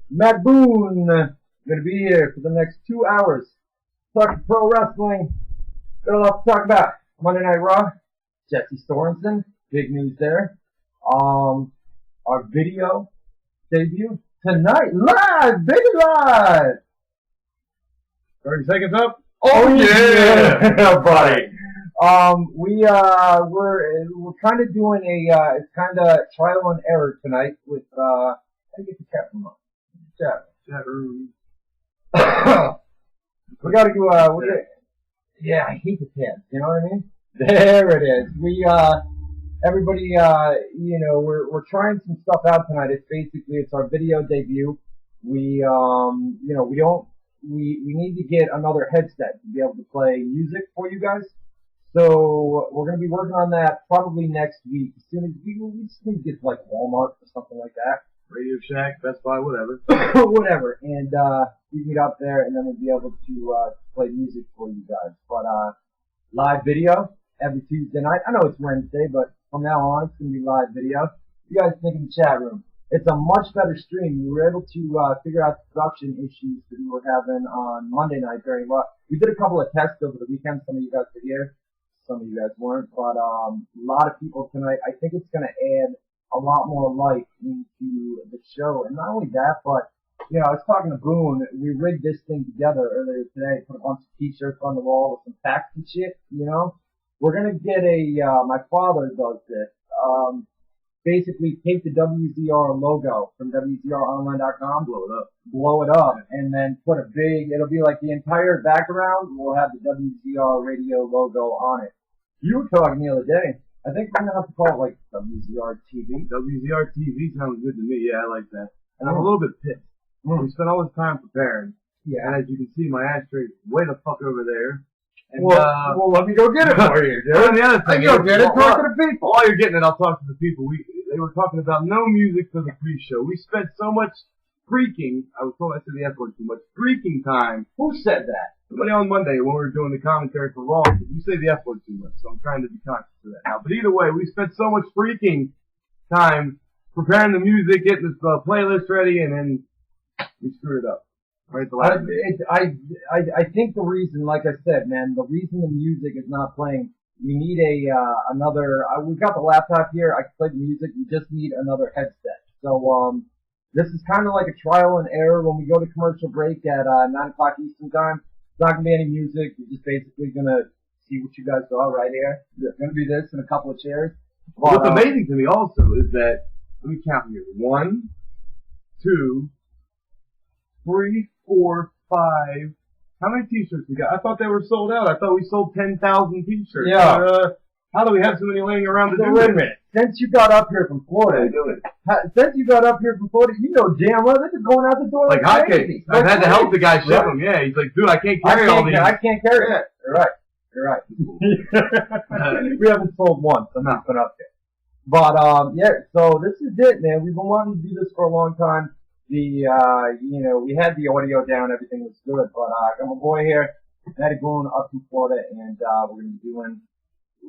Matt Boone, going to be here for the next 2 hours. Talking pro wrestling. Got a lot to talk about. Monday Night Raw. Jesse Sorensen. Big news there. Our video debut tonight. Live! Baby live! 30 seconds up? Oh yeah, buddy. We're kind of doing it's kind of trial and error tonight with how do you get the chat room on? Chat room. We gotta do yeah, I hate the tabs. You know what I mean? There it is. Everybody, we're trying some stuff out tonight. It's our video debut. We need to get another headset to be able to play music for you guys. So we're going to be working on that probably next week. As soon as we just need to get to like Walmart or something like that. Radio Shack, Best Buy, whatever. Whatever. And we can get up there and then we'll be able to play music for you guys. But live video every Tuesday night. I know it's Wednesday, but from now on it's going to be live video. You guys think in the chat room. It's a much better stream. We were able to figure out the production issues that we were having on Monday night during what we did a couple of tests over the weekend. Some of you guys were here, some of you guys weren't, but a lot of people tonight. I think it's going to add a lot more life into the show, and not only that, but I was talking to Boone. We rigged this thing together earlier today. Put a bunch of T-shirts on the wall with some facts and shit. We're gonna get my father does this. Basically take the WZR logo from WZROnline.com, blow it up, and then put it'll be like the entire background will have the WZR radio logo on it. You were talking the other day, I think we're going to have to call it like WZR TV. WZR TV sounds good to me, yeah, I like that. And I'm a little bit pissed. We spent all this time preparing, and as you can see, my ashtray's way the fuck over there. And, well, let me go get it for you, dude. And the other thing, go get it, talk to the people. While you're getting it, I'll talk to the people. They were talking about no music for the pre-show. We spent so much freaking, I was told I said the F word too much, freaking time. Who said that? Somebody on Monday when we were doing the commentary for Raw. You say the F word too much, so I'm trying to be conscious of that now. But either way, we spent so much freaking time preparing the music, getting this playlist ready, and then we screwed it up. Right, I think the reason, like I said, man, the reason the music is not playing, we need another. We've got the laptop here. I can play the music. We just need another headset. So this is kind of like a trial and error. When we go to commercial break at 9 o'clock Eastern time, it's not gonna be any music. We're just basically gonna see what you guys saw right here. It's gonna be this and a couple of chairs. But, what's amazing to me also is that, let me count here. 1, 2, 3, 4, 5. How many T-shirts we got? I thought they were sold out. I thought we sold 10,000 T-shirts. Yeah. How do we have so many laying around to do wait a minute. Since you got up here from Florida, you know damn well this is going out the door like hotcakes. I've had to help the guy ship them. Yeah, he's like, dude, I can't carry all these. I can't carry it. You're right. We haven't sold one, so not been up there. But so this is it, man. We've been wanting to do this for a long time. We had the audio down, everything was good, but I got my boy here, Matty Boone, up in Florida, and we're gonna be doing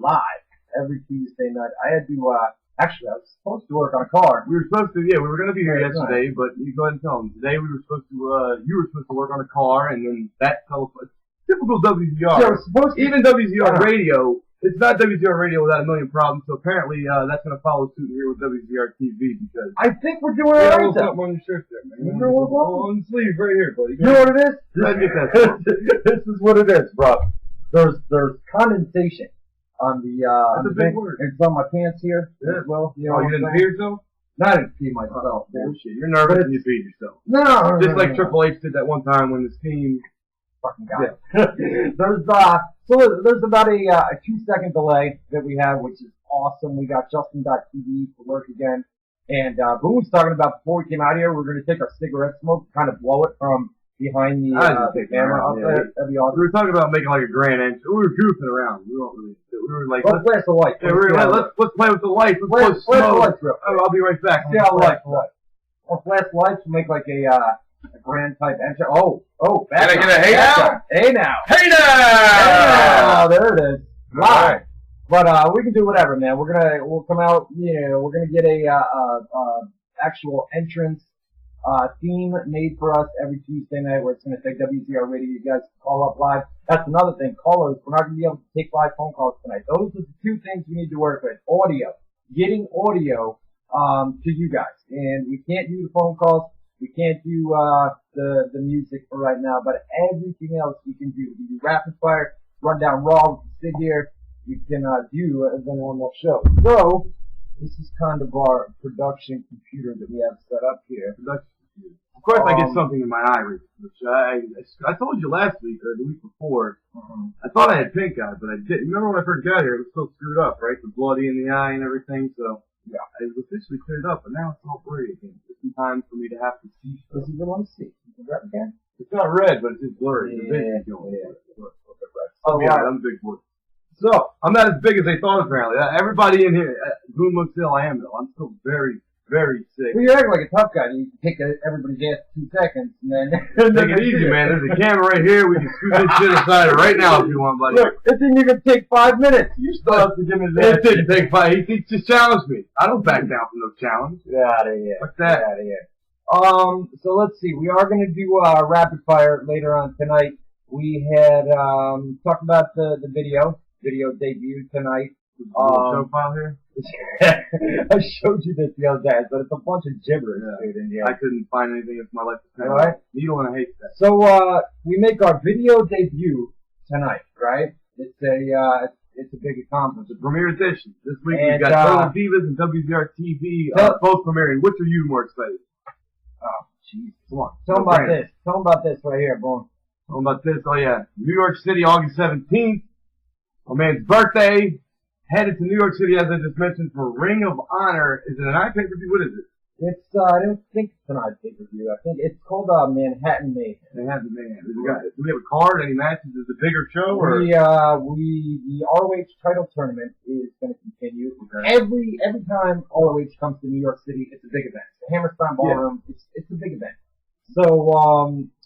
live every Tuesday night. I had to actually I was supposed to work on a car. We were supposed to, we were gonna be here yesterday, but you go ahead and tell them. Today we were supposed to you were supposed to work on a car, and then that typical WZR. Yeah, even WZR radio. It's not WZR radio without a million problems, so apparently that's going to follow suit here with WZR TV because I think we're doing it right. Something on your shirt there, man. On the sleeve right here, buddy. You know what it is? Get that. This is what it is, bro. There's condensation on the that's a big word. It's on my pants here as well. You didn't pee yourself? No, I didn't pee myself. Bullshit. You're nervous and you peed yourself. No. Just like Triple H did that one time when his team fucking got it. There's about a 2-second delay that we have, which is awesome. We got Justin.tv to work again. And Boone was talking about before we came out here, we're going to take our cigarette smoke, kind of blow it from behind the camera up there. That'd be awesome. We were talking about making like a grand entrance. We were goofing around. We were like, let's flash the lights. Yeah, let's play with the lights. Let's flash the lights real quick. I'll be right back. See how the lights. We'll flash the lights. We'll make like a grand type entrance. Oh, back. Can I get a hey now? Hey now. Hey now! There it is. Live. But we can do whatever, man. We'll come out. We're gonna get a actual entrance theme made for us every Tuesday night where it's going to say WZR Radio. You guys can call up live. That's another thing. Callers, we're not going to be able to take live phone calls tonight. Those are the two things we need to work with. Audio. Getting audio to you guys. And we can't do the phone calls. We can't do the music for right now. But everything else we can do. We can do rapid fire, run down Raw. We can sit here. We can do a normal show. So, this is kind of our production computer that we have set up here. Of course, I get something in my eye, which I told you last week or the week before. I thought I had pink eye, but I didn't. Remember when I first got here, it was still screwed up, right? The bloody in the eye and everything. So yeah, it was officially cleared up, but now it's all blurry again. It's time for me to have to see stuff. This is what I want to see. Okay. It's not red, but it's just blurry. Yeah. Oh yeah, I'm a big boy. So, I'm not as big as they thought, apparently. Everybody in here, Boone looks ill, I am though. I'm still very, very sick. Well, you act like a tough guy. You can take everybody's ass in 2 seconds, and then... Take it easy, man. There's a camera right here. We can scoot this shit aside right now if you want, buddy. Look, it didn't even take 5 minutes. You still have to give me that. It didn't take 5. He just challenged me. I don't back down from no challenge. Get out of here. Fuck that. Get out of here. So let's see. We are going to do rapid fire later on tonight. We had talked about the video debut tonight. Show file here? I showed you this the other day, but it's a bunch of gibberish in here. I couldn't find anything if my life was All right. Needle and I hate that. So we make our video debut tonight, right? It's a big accomplishment. It's a premiere edition. This week we've got Total Divas and WZR TV both premiering. Which are you more excited? Oh, jeez. Come on. Tell them about this. Tell them about this right here, boom. Tell them about this. Oh yeah, New York City, August 17th. My man's birthday. Headed to New York City, as I just mentioned, for Ring of Honor. Is it an iPay-per-view? What is it? It's, I don't think it's an iPay-per-view. I think it's called, Manhattan Mayhem. Manhattan Mayhem. Do we have a card? Any matches? Is it a bigger show? Or? The ROH title tournament is going to continue. Okay. Every time ROH comes to New York City, it's a big event. The Hammerstein Ballroom, it's a big event. So,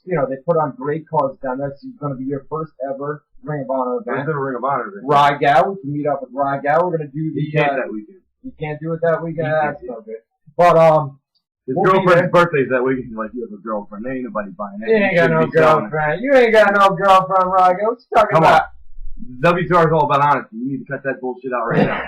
they put on great cards down there. This is going to be your first ever Ring of Honor event. Where's the Ring of Honor event? Rygao. We can meet up with Rygao. We're going to do the... You can't that weekend. You can't do it that weekend? That's no good. But, his girlfriend's birthday's that weekend. Like, you have a girlfriend. There ain't nobody buying that. You ain't got no girlfriend. You ain't got no girlfriend, Rygao. What you talking about? WZR is all about honesty. You need to cut that bullshit out right now.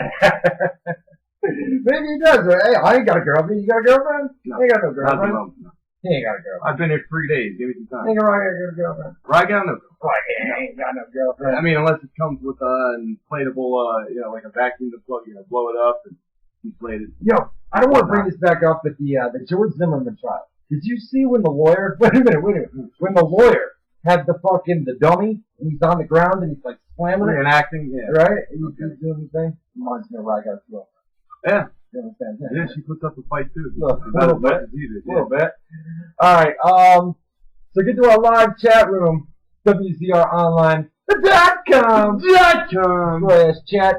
Maybe he does. Hey, I ain't got a girlfriend. You got a girlfriend? No. I ain't got no girlfriend. No. He ain't got a girlfriend. I've been here 3 days. Give me some time. Ain't Rygao got a girlfriend? Rygao, no. Rygao ain't got no girlfriend. I mean, unless it comes with an inflatable, like a vacuum to plug, you're gonna blow it up and inflate it. Yo, I don't want to bring this back up, but the George Zimmerman trial. Did you see when the lawyer? Wait a minute. When the lawyer had the dummy and he's on the ground and he's like slamming it, reenacting, yeah, right? And he's doing the thing. Reminds me of Rygao's girlfriend. Yeah. You understand? Yeah, she puts up a fight too. A little bit. Alright, so get to our live chat room, WZROnline.com /chat,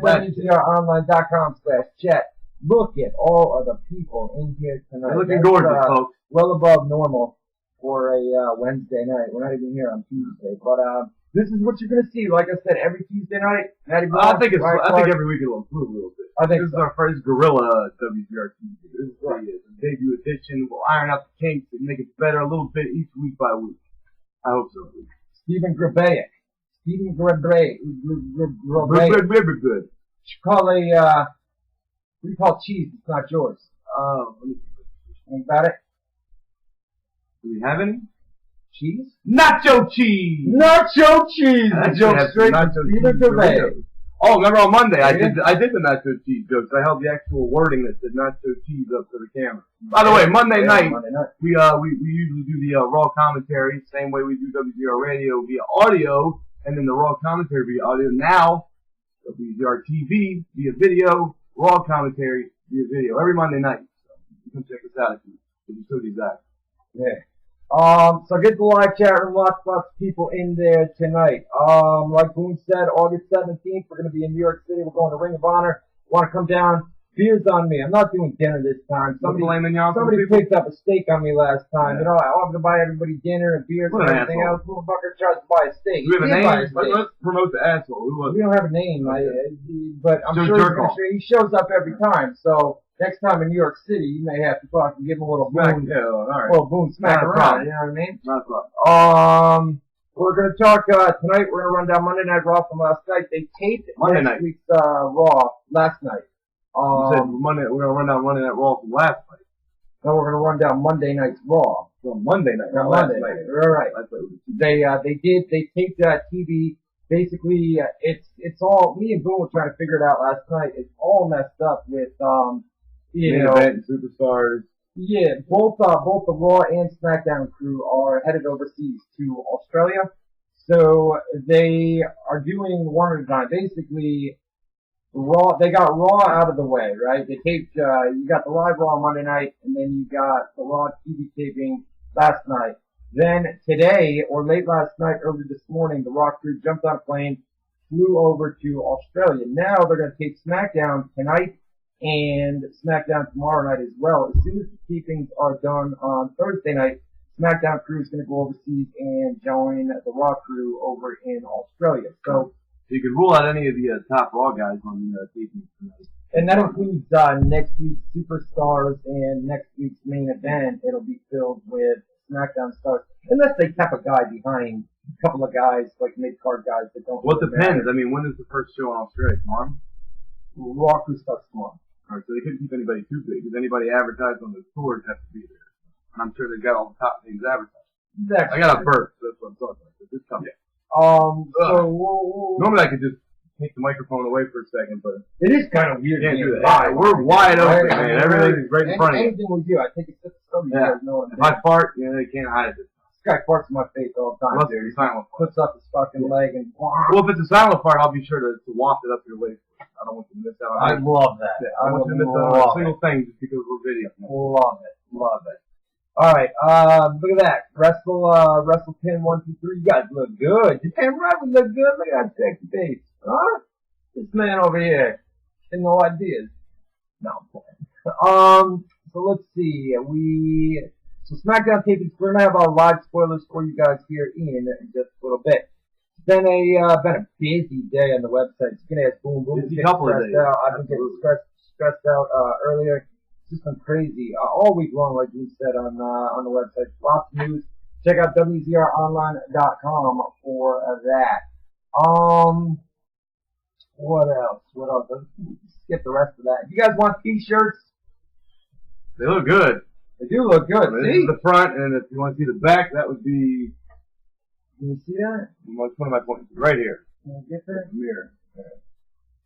WZROnline.com/chat. Look at all of the people in here tonight. They're looking gorgeous, folks. Well above normal for a Wednesday night. We're not even here on Tuesday, but this is what you're going to see. Like I said, every Tuesday night. I think every week it'll improve a little bit. I think this is our first guerrilla WZR TV. This is the debut edition. We'll iron out the kinks and make it better a little bit each week by week. I hope so. Stephen Grabeik. Good. What do you call cheese? It's not yours. Ain't got it? Do we have any? Cheese? Nacho cheese! Nacho cheese! The joke straight to Stephen Grabeik. Oh, remember on Monday, I did the nacho cheese jokes. I held the actual wording that said nacho cheese up to the camera. By the way, Monday night, we usually do the Raw commentary, same way we do WZR Radio via audio, and then the Raw commentary via audio. Now, WZR TV via video, Raw commentary via video, every Monday night. So you can check us out if you so desire. Yeah. So get the live chat room, lots of people in there tonight. Like Boone said, August 17th, we're going to be in New York City. We're going to Ring of Honor. Want to come down, Beer's on me. I'm not doing dinner this time. Somebody picked up a steak on me last time. You know, I offered to buy everybody dinner and beers and everything else. Motherfucker tries to buy a steak. Do we have a name? Let's promote the asshole. We don't have a name, but I'm sure he shows up every time. So next time in New York City, you may have to talk and give him a little boon. Yeah, all right. Little boon smack around. You know what I mean? Not a problem. We're going to talk tonight. We're going to run down Monday Night Raw from last night. They taped next week's Raw last night. You said Monday. We're going to run down Monday Night Raw from last night. No, we're going to run down Monday Night's Raw. Well, Monday Night. No, Monday Night. All right. They taped TV. Basically, it's all. Me and Boone were trying to figure it out last night. It's all messed up with you know, event superstars. Yeah, both the Raw and SmackDown crew are headed overseas to Australia. So they are doing one at a time. Basically, Raw. They got Raw out of the way, right? They taped. You got the live Raw Monday night, and then you got the Raw TV taping last night. Then today, or late last night, early this morning, the Raw crew jumped on a plane, flew over to Australia. Now they're going to tape SmackDown tonight and SmackDown tomorrow night as well. As soon as the tapings are done on Thursday night, SmackDown crew is going to go overseas and join the Raw crew over in Australia. So you can rule out any of the top Raw guys on the tapings tonight. And that includes next week's Superstars and next week's main event. It'll be filled with SmackDown stars, unless they kept a guy behind, a couple of guys, like mid-card guys that don't. Well, it depends. I mean, when is the first show in Australia? Tomorrow? Raw crew starts tomorrow. Alright, so they couldn't keep anybody too big, because anybody advertised on the tours has to be there. And I'm sure they've got all the top names advertised. Exactly. I got a burp, so that's what I'm talking about. This comes. Yeah. So normally I could just take the microphone away for a second, but it is kind of weird. Can't do that. We're wide open, man. Everything is right in front of you. Anything we do, I take a sip of soda. You guys know if I fart, they can't hide it. This guy farts in my face all the time. Dude. Silent fart. Puts up his fucking leg and. Well, if it's a silent fart, I'll be sure to waft it up your waist. I don't want you to miss out. I love that. Yeah, I want you to miss out on a single thing just because we're video. Love it. All right, look at that. WrestlePin 1, 2, 3. You guys look good. You damn right we look good. Look at that sexy face. Huh? This man over here. Had no ideas. No, I'm playing. So let's see. So SmackDown tapings, we're gonna have our live spoilers for you guys here in just a little bit. It's been a busy day on the website. You can ask Boom. Busy couple of days. I've been getting stressed out earlier. It's just been crazy all week long, like we said on the website. Lots of news. Check out WZROnline.com for that. What else? Let's skip the rest of that. If you guys want T-shirts, they look good. They do look good. This is the front, and if you want to see the back, that would be. Can you see that? One of my points right here. Can you get there? Here.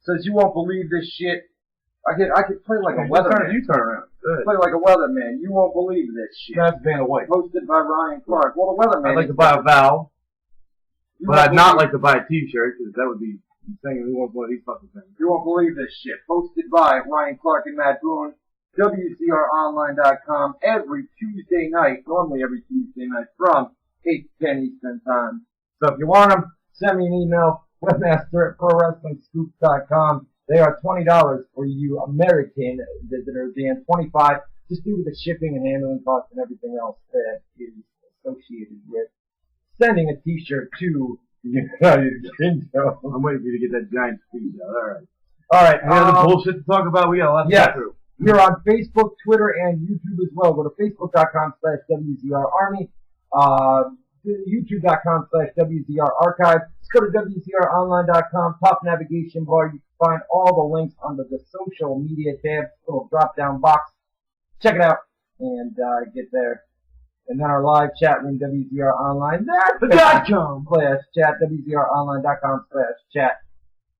Says you won't believe this shit. I could play like a weatherman. You turn around. Good. Play like a weatherman. You won't believe this shit. That's Vanna White. Hosted by Ryan Clark. Well, the weatherman. I'd like to buy a valve, but I'd not like to buy a T-shirt because that would be insane. Who wants one of these fucking things? You won't believe this shit. Hosted by Ryan Clark and Matt Boone. WZROnline.com every Tuesday night. Normally every Tuesday night from 8 to 10 Eastern Time. So if you want them, send me an email. Webmaster at ProWrestlingScoops.com. They are $20 for you American visitors and $25 just due to the shipping and handling costs and everything else that is associated with sending a T-shirt to the United Kingdom. I'm waiting for you to get that giant squeeze out. All right. We got other bullshit to talk about. We got a lot to get through. We're on Facebook, Twitter, and YouTube as well. Go to Facebook.com/WZRArmy, YouTube.com/WZRArchive. Just go to WZROnline.com, top navigation bar. You can find all the links under the social media tab, little drop-down box. Check it out and get there. And then our live chat room, WZROnline.com/chat, WZROnline.com/chat.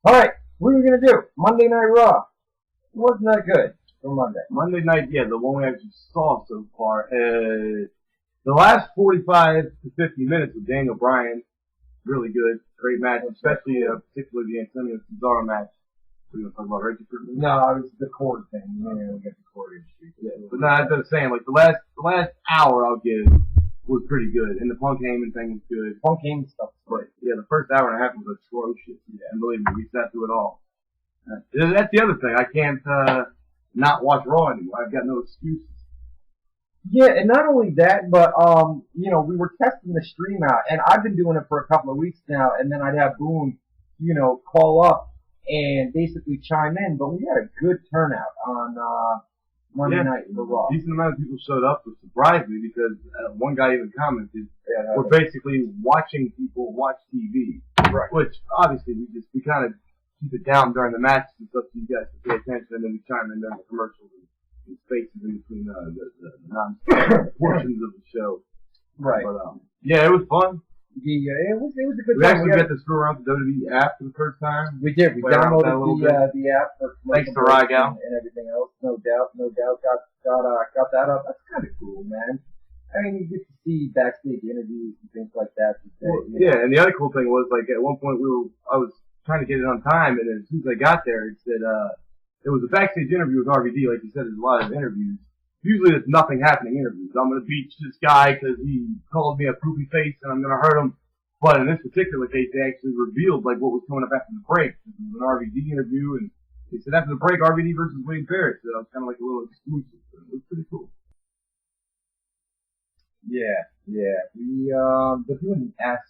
All right, what are we going to do? Monday Night Raw. Wasn't that good? For Monday night, the one we actually saw so far. The last 45 to 50 minutes with Daniel Bryan, really good, great match, especially particularly the Antonio Cesaro match. We're going to talk about Reggie for a minute. No, it was the cord thing. We get the cord issue. But no, as I was saying, like the last hour I'll give was pretty good, and the Punk Heyman thing was good. Punk Heyman stuff was great. Yeah, the first hour and a half was atrocious. Yeah, and believe me, we sat through it all. That's the other thing. I can't. not watch Raw anymore. I've got no excuses. Yeah, and not only that, but you know, we were testing the stream out, and I've been doing it for a couple of weeks now, and then I'd have Boone, you know, call up and basically chime in, but we had a good turnout on Monday night for Raw. Decent amount of people showed up, which surprised me because one guy even commented, we're basically watching people watch TV, right? Which obviously we kind of keep it down during the matches and stuff, so you guys can pay attention, and then we chime in during the commercials and spaces in between the non-portions of the show. Right. But yeah, it was fun. It was a good we time. Actually got to screw around the WWE app for the first time. We did. We downloaded the app for thanks to Rygal and everything else. No doubt. Got that up. That's kind of cool, man. I mean, you get to see backstage interviews and things like that. Yeah, and the other cool thing was, like, at one point I was trying to get it on time, and as soon as I got there, it said it was a backstage interview with RVD. Like you said, there's a lot of interviews. Usually there's nothing happening in interviews. I'm going to beat this guy because he called me a poopy face and I'm going to hurt him. But in this particular case, they actually revealed like what was coming up after the break. It was an RVD interview, and they said after the break, RVD versus Wade Barrett. So that was kind of like a little exclusive. So it was pretty cool. Yeah. They're doing the Ask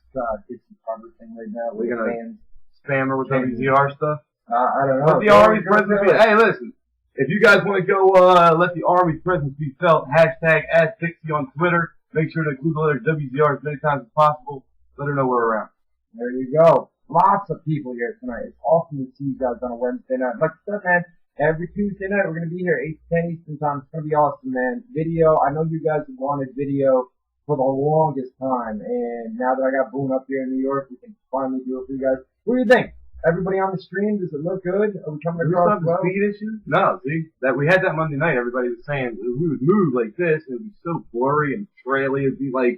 Dixie Carter thing right now. We're going to spam her with WZR stuff. I don't know. Let the Army's presence be. Hey, listen. If you guys want to go let the Army's presence be felt, hashtag #AskDixie on Twitter. Make sure to include the letter WZR as many times as possible. Let her know we're around. There you go. Lots of people here tonight. It's awesome to see you guys on a Wednesday night. Like I said, man, every Tuesday night we're going to be here 8 to 10 Eastern time. It's going to be awesome, man. Video. I know you guys have wanted video for the longest time, and now that I got Boone up here in New York, we can finally do it for you guys. What do you think? Everybody on the stream, does it look good? Are we coming across well? Speed issues? No, see, that we had that Monday night. Everybody was saying we would move like this, and it would be so blurry and traily. It'd be like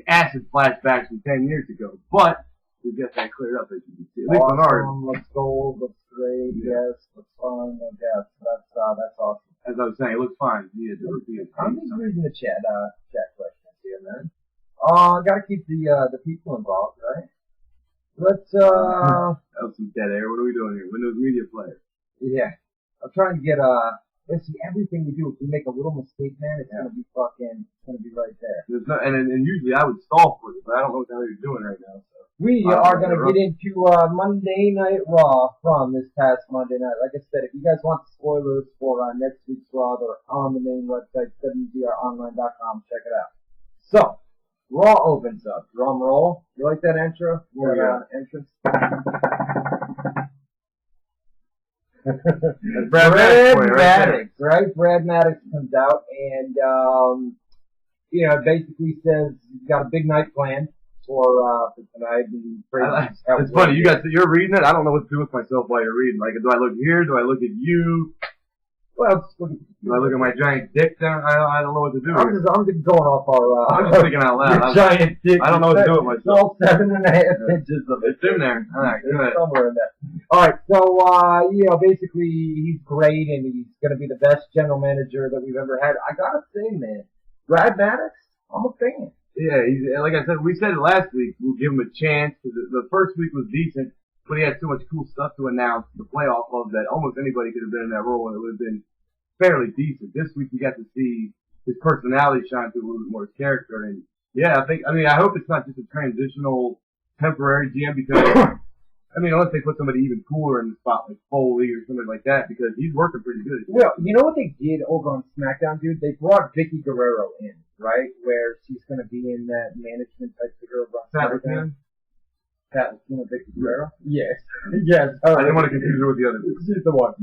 acid flashbacks from 10 years ago. But we get that cleared up, as you can see. At least on our looks gold, looks great. Yes, looks fine. No doubt. That's awesome. As I was saying, it looks fine. Yeah, I'm just reading the chat questions here, man. Gotta keep the people involved, right? Let's that was some dead air. What are we doing here? Windows Media Player. Yeah. I'm trying to get let's see, everything we do, if we make a little mistake, man, it's gonna be right there. There's no, and usually I would stall for you, but I don't know what the hell you're doing right now. So we are gonna get into Monday Night Raw from this past Monday night. Like I said, if you guys want spoilers for next week's Raw, they're on the main website, WZROnline.com. Check it out. So Raw opens up. Drum roll. You like that intro? Entrance? Brad Maddox, right? Brad Maddox comes out and, you know, basically says he's got a big night planned for tonight. It's funny. You're reading it. I don't know what to do with myself while you're reading. Like, do I look here? Do I look at you? Well, do I look at my giant dick down? I don't know what to do. I'm just going off our. I'm just thinking out loud. Giant dick. I don't know what to do with myself. 7.5 inches of it. It's in there. All right, good. Somewhere in there. All right, so you know, basically he's great and he's going to be the best general manager that we've ever had. I gotta say, man, Brad Maddox, I'm a fan. Yeah, like I said, we said it last week. We'll give him a chance. The first week was decent, but he had so much cool stuff to announce the playoff of that almost anybody could have been in that role and it would have been fairly decent. This week we got to see his personality shine through a little bit more, his character, and yeah, I hope it's not just a transitional temporary GM because unless they put somebody even cooler in the spot like Foley or somebody like that because he's working pretty good. Well, you know what they did over on SmackDown, dude? They brought Vicky Guerrero in, right? Where she's going to be in that management type figure over on SmackDown. Vicky Guerrero? Yes. Yes. I didn't want to confuse her with the other two. She's the one.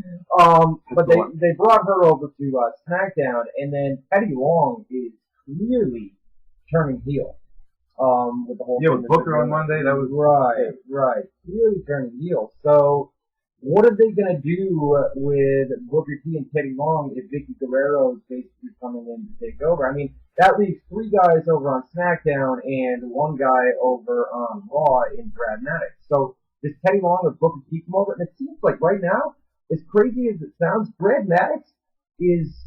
But they brought her over to SmackDown, and then Teddy Long is clearly turning heel. With the whole thing with Booker on Monday, that was right. Clearly turning heel. So, what are they gonna do with Booker T and Teddy Long if Vicky Guerrero is basically coming in to take over? I mean, that leaves 3 guys over on SmackDown and 1 guy over on Raw in Brad Maddox. So, does Teddy Long or Booker T come over? And it seems like right now, as crazy as it sounds, Brad Maddox is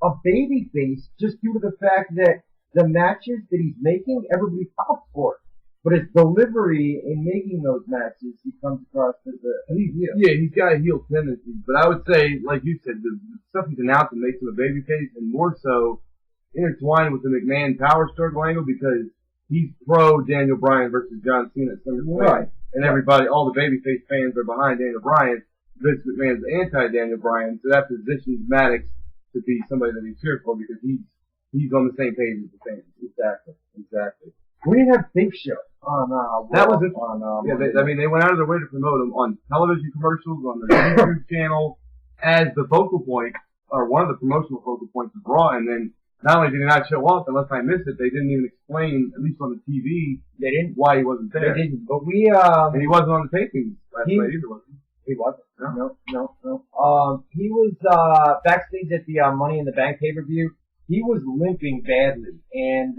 a babyface just due to the fact that the matches that he's making, everybody pops for it. But his delivery in making those matches, he comes across as a heel. Yeah, he's got a heel tendency. But I would say, like you said, the stuff he's announcing makes him a babyface, and more so intertwined with the McMahon power struggle angle because he's pro Daniel Bryan versus John Cena at SummerSlam. Right. And everybody, all the babyface fans are behind Daniel Bryan. Vince McMahon's anti-Daniel Bryan, so that positions Maddox to be somebody that he's cheered for because he's on the same page as the fans. Exactly. We didn't have Big Show on that was it. They went out of their way to promote him on television commercials, on their YouTube channel, as the focal point, or one of the promotional focal points of Raw, and then not only did he not show up, unless I missed it, they didn't even explain, at least on the TV, they didn't why he wasn't there. They didn't, but and he wasn't on the tapings last night either, was he? He wasn't. No. He was backstage at the Money in the Bank pay-per-view. He was limping badly, and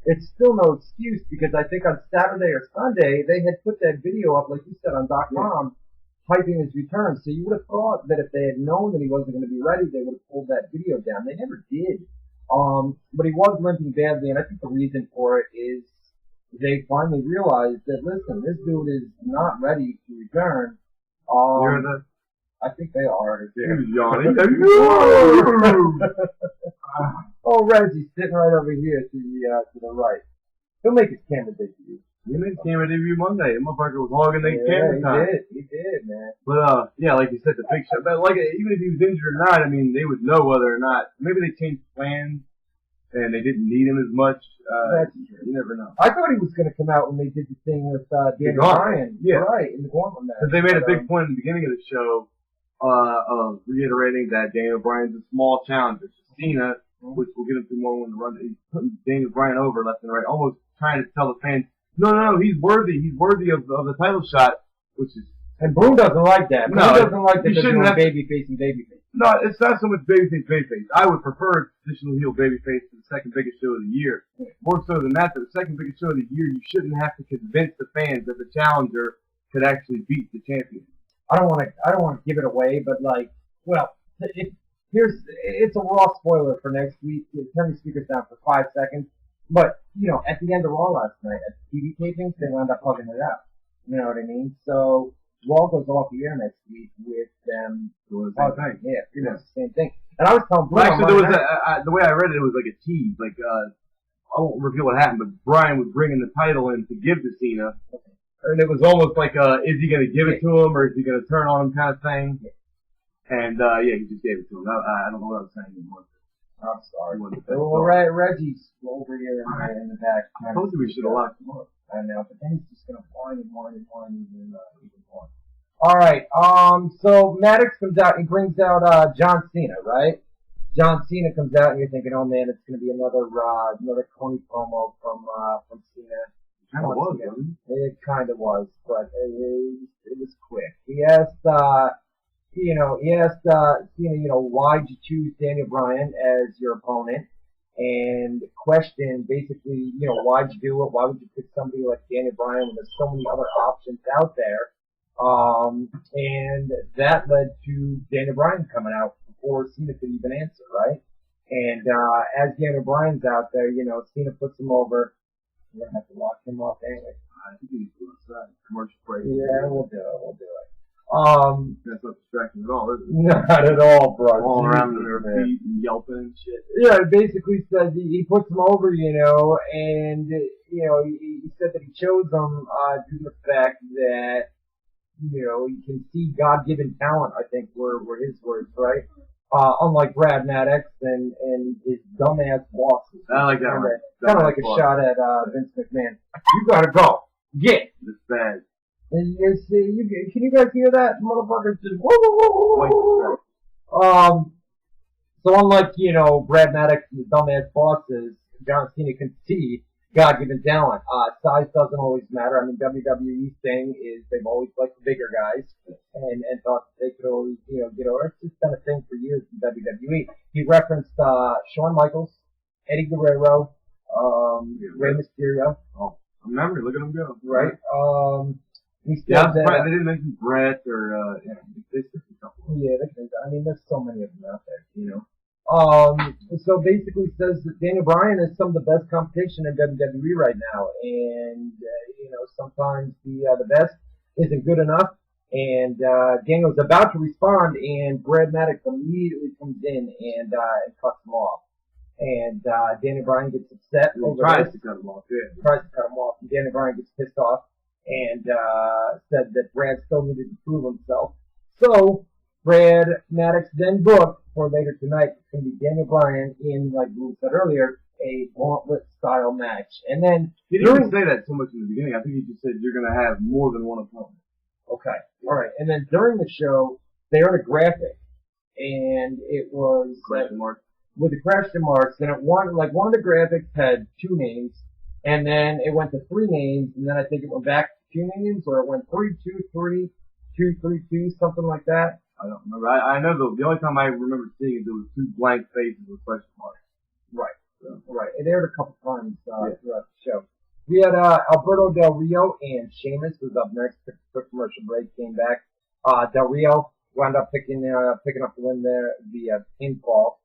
it's still no excuse because I think on Saturday or Sunday they had put that video up, like you said, on .com, hyping his return. So you would have thought that if they had known that he wasn't going to be ready, they would have pulled that video down. They never did. But he was limping badly, and I think the reason for it is they finally realized that, listen, this dude is not ready to return. I think they are. Oh, Reggie's sitting right over here to the right. He'll make his camera debut. He made his camera debut Monday. That motherfucker was hogging the camera time. He did, man. But yeah, like you said, the Big Show. But like, even if he was injured or not, I mean, they would know whether or not. Maybe they changed plans and they didn't need him as much. That's true. You never know. I thought he was going to come out when they did the thing with Daniel Bryan. Yeah. Right, in the Gauntlet match. Because they made a big point in the beginning of the show of reiterating that Daniel Bryan's a small challenger to Cena, which we'll get into more when the run. He's putting Daniel Bryan over left and right, almost trying to tell the fans, no, he's worthy. He's worthy of the title shot, which is. And Boone doesn't like that. No, Boone doesn't like that. You shouldn't have babyface and babyface. No, it's not so much babyface. I would prefer traditional heel babyface to the second biggest show of the year. More so than that, the second biggest show of the year, you shouldn't have to convince the fans that the challenger could actually beat the champion. I don't want to give it away, but it's a raw spoiler for next week. Turn the speakers down for 5 seconds. But, at the end of Raw last night, at the TV tapings, they wound up hugging it out. You know what I mean? So, Raw goes off the air next week with them doing the same thing. Yeah, pretty much the same thing. And I was telling Bruno, actually, there was the way I read it, it was like a tease. Like, I won't reveal what happened, but Bryan was bringing the title in to give to Cena. Okay. And it was almost like, is he going to give it to him, or is he going to turn on him kind of thing? And, he just gave it to him. I don't know what I was saying anymore. I'm sorry. Well, Reggie's over here in the back. I told you we should have locked him up. I know, but then he's just going to whine and whine even more. All right. So Maddox comes out and brings out John Cena, right? John Cena comes out and you're thinking, oh man, it's going to be another corny promo from Cena. It kind of was, wasn't it? It kind of was, but it was quick. He asked Cena, why'd you choose Daniel Bryan as your opponent? And questioned basically, why'd you do it? Why would you pick somebody like Daniel Bryan when there's so many other options out there? And that led to Daniel Bryan coming out before Cena could even answer, right? And as Daniel Bryan's out there, Cena puts him over. We're gonna have to lock him up anyway. I think he needs to do a commercial break. Yeah, we'll do it. That's not distracting at all, is it? Not at all, bro. All around their feet and yelping and shit. Yeah, it basically says he puts him over, and, he said that he chose him, due to the fact that, he can see God-given talent, I think were his words, right? Unlike Brad Maddox and his dumbass bosses. I like that one. Kind of like a shot at, Vince McMahon. You gotta go. Get. This bad. And can you guys hear that? Motherfuckers just whoa. So unlike, Brad Maddox and the dumbass bosses, John Cena can see God-given talent. Size doesn't always matter. I mean, WWE's thing is they've always liked the bigger guys and thought that they could always, get over. It's just been a thing for years in WWE. He referenced, Shawn Michaels, Eddie Guerrero, Rey Mysterio. Oh, remember, look at him go. Right. He said that, they didn't mention Brett or, they skipped a couple. Yeah, I mean, there's so many of them out there, So basically says that Daniel Bryan is some of the best competition in WWE right now, and sometimes the best isn't good enough. And Daniel's about to respond, and Brad Maddox immediately comes in and cuts him off. And Daniel Bryan gets upset over tries this. to cut him off. Yeah. Tries to cut him off, and Daniel Bryan gets pissed off and said that Brad still needed to prove himself. So Brad Maddox then booked for later tonight. It's going to be Daniel Bryan in, like Blue said earlier, a gauntlet style match. And then he didn't say that so much in the beginning. I think he just said you're going to have more than one opponent. Okay, all right. And then during the show, they had a graphic, and it was question mark with the question marks. And one of the graphics had 2 names, and then it went to 3 names, and then I think it went back to 2 names, or it went 3, 2, 3, 2, 3, 2, something like that. I don't remember. I know the only time I remember seeing it, there was 2 blank faces with question marks. Right. So. Right. It aired a couple times throughout the show. We had Alberto Del Rio and Sheamus was up next. Took a quick commercial break, came back. Del Rio wound up picking up the win there via pinfall.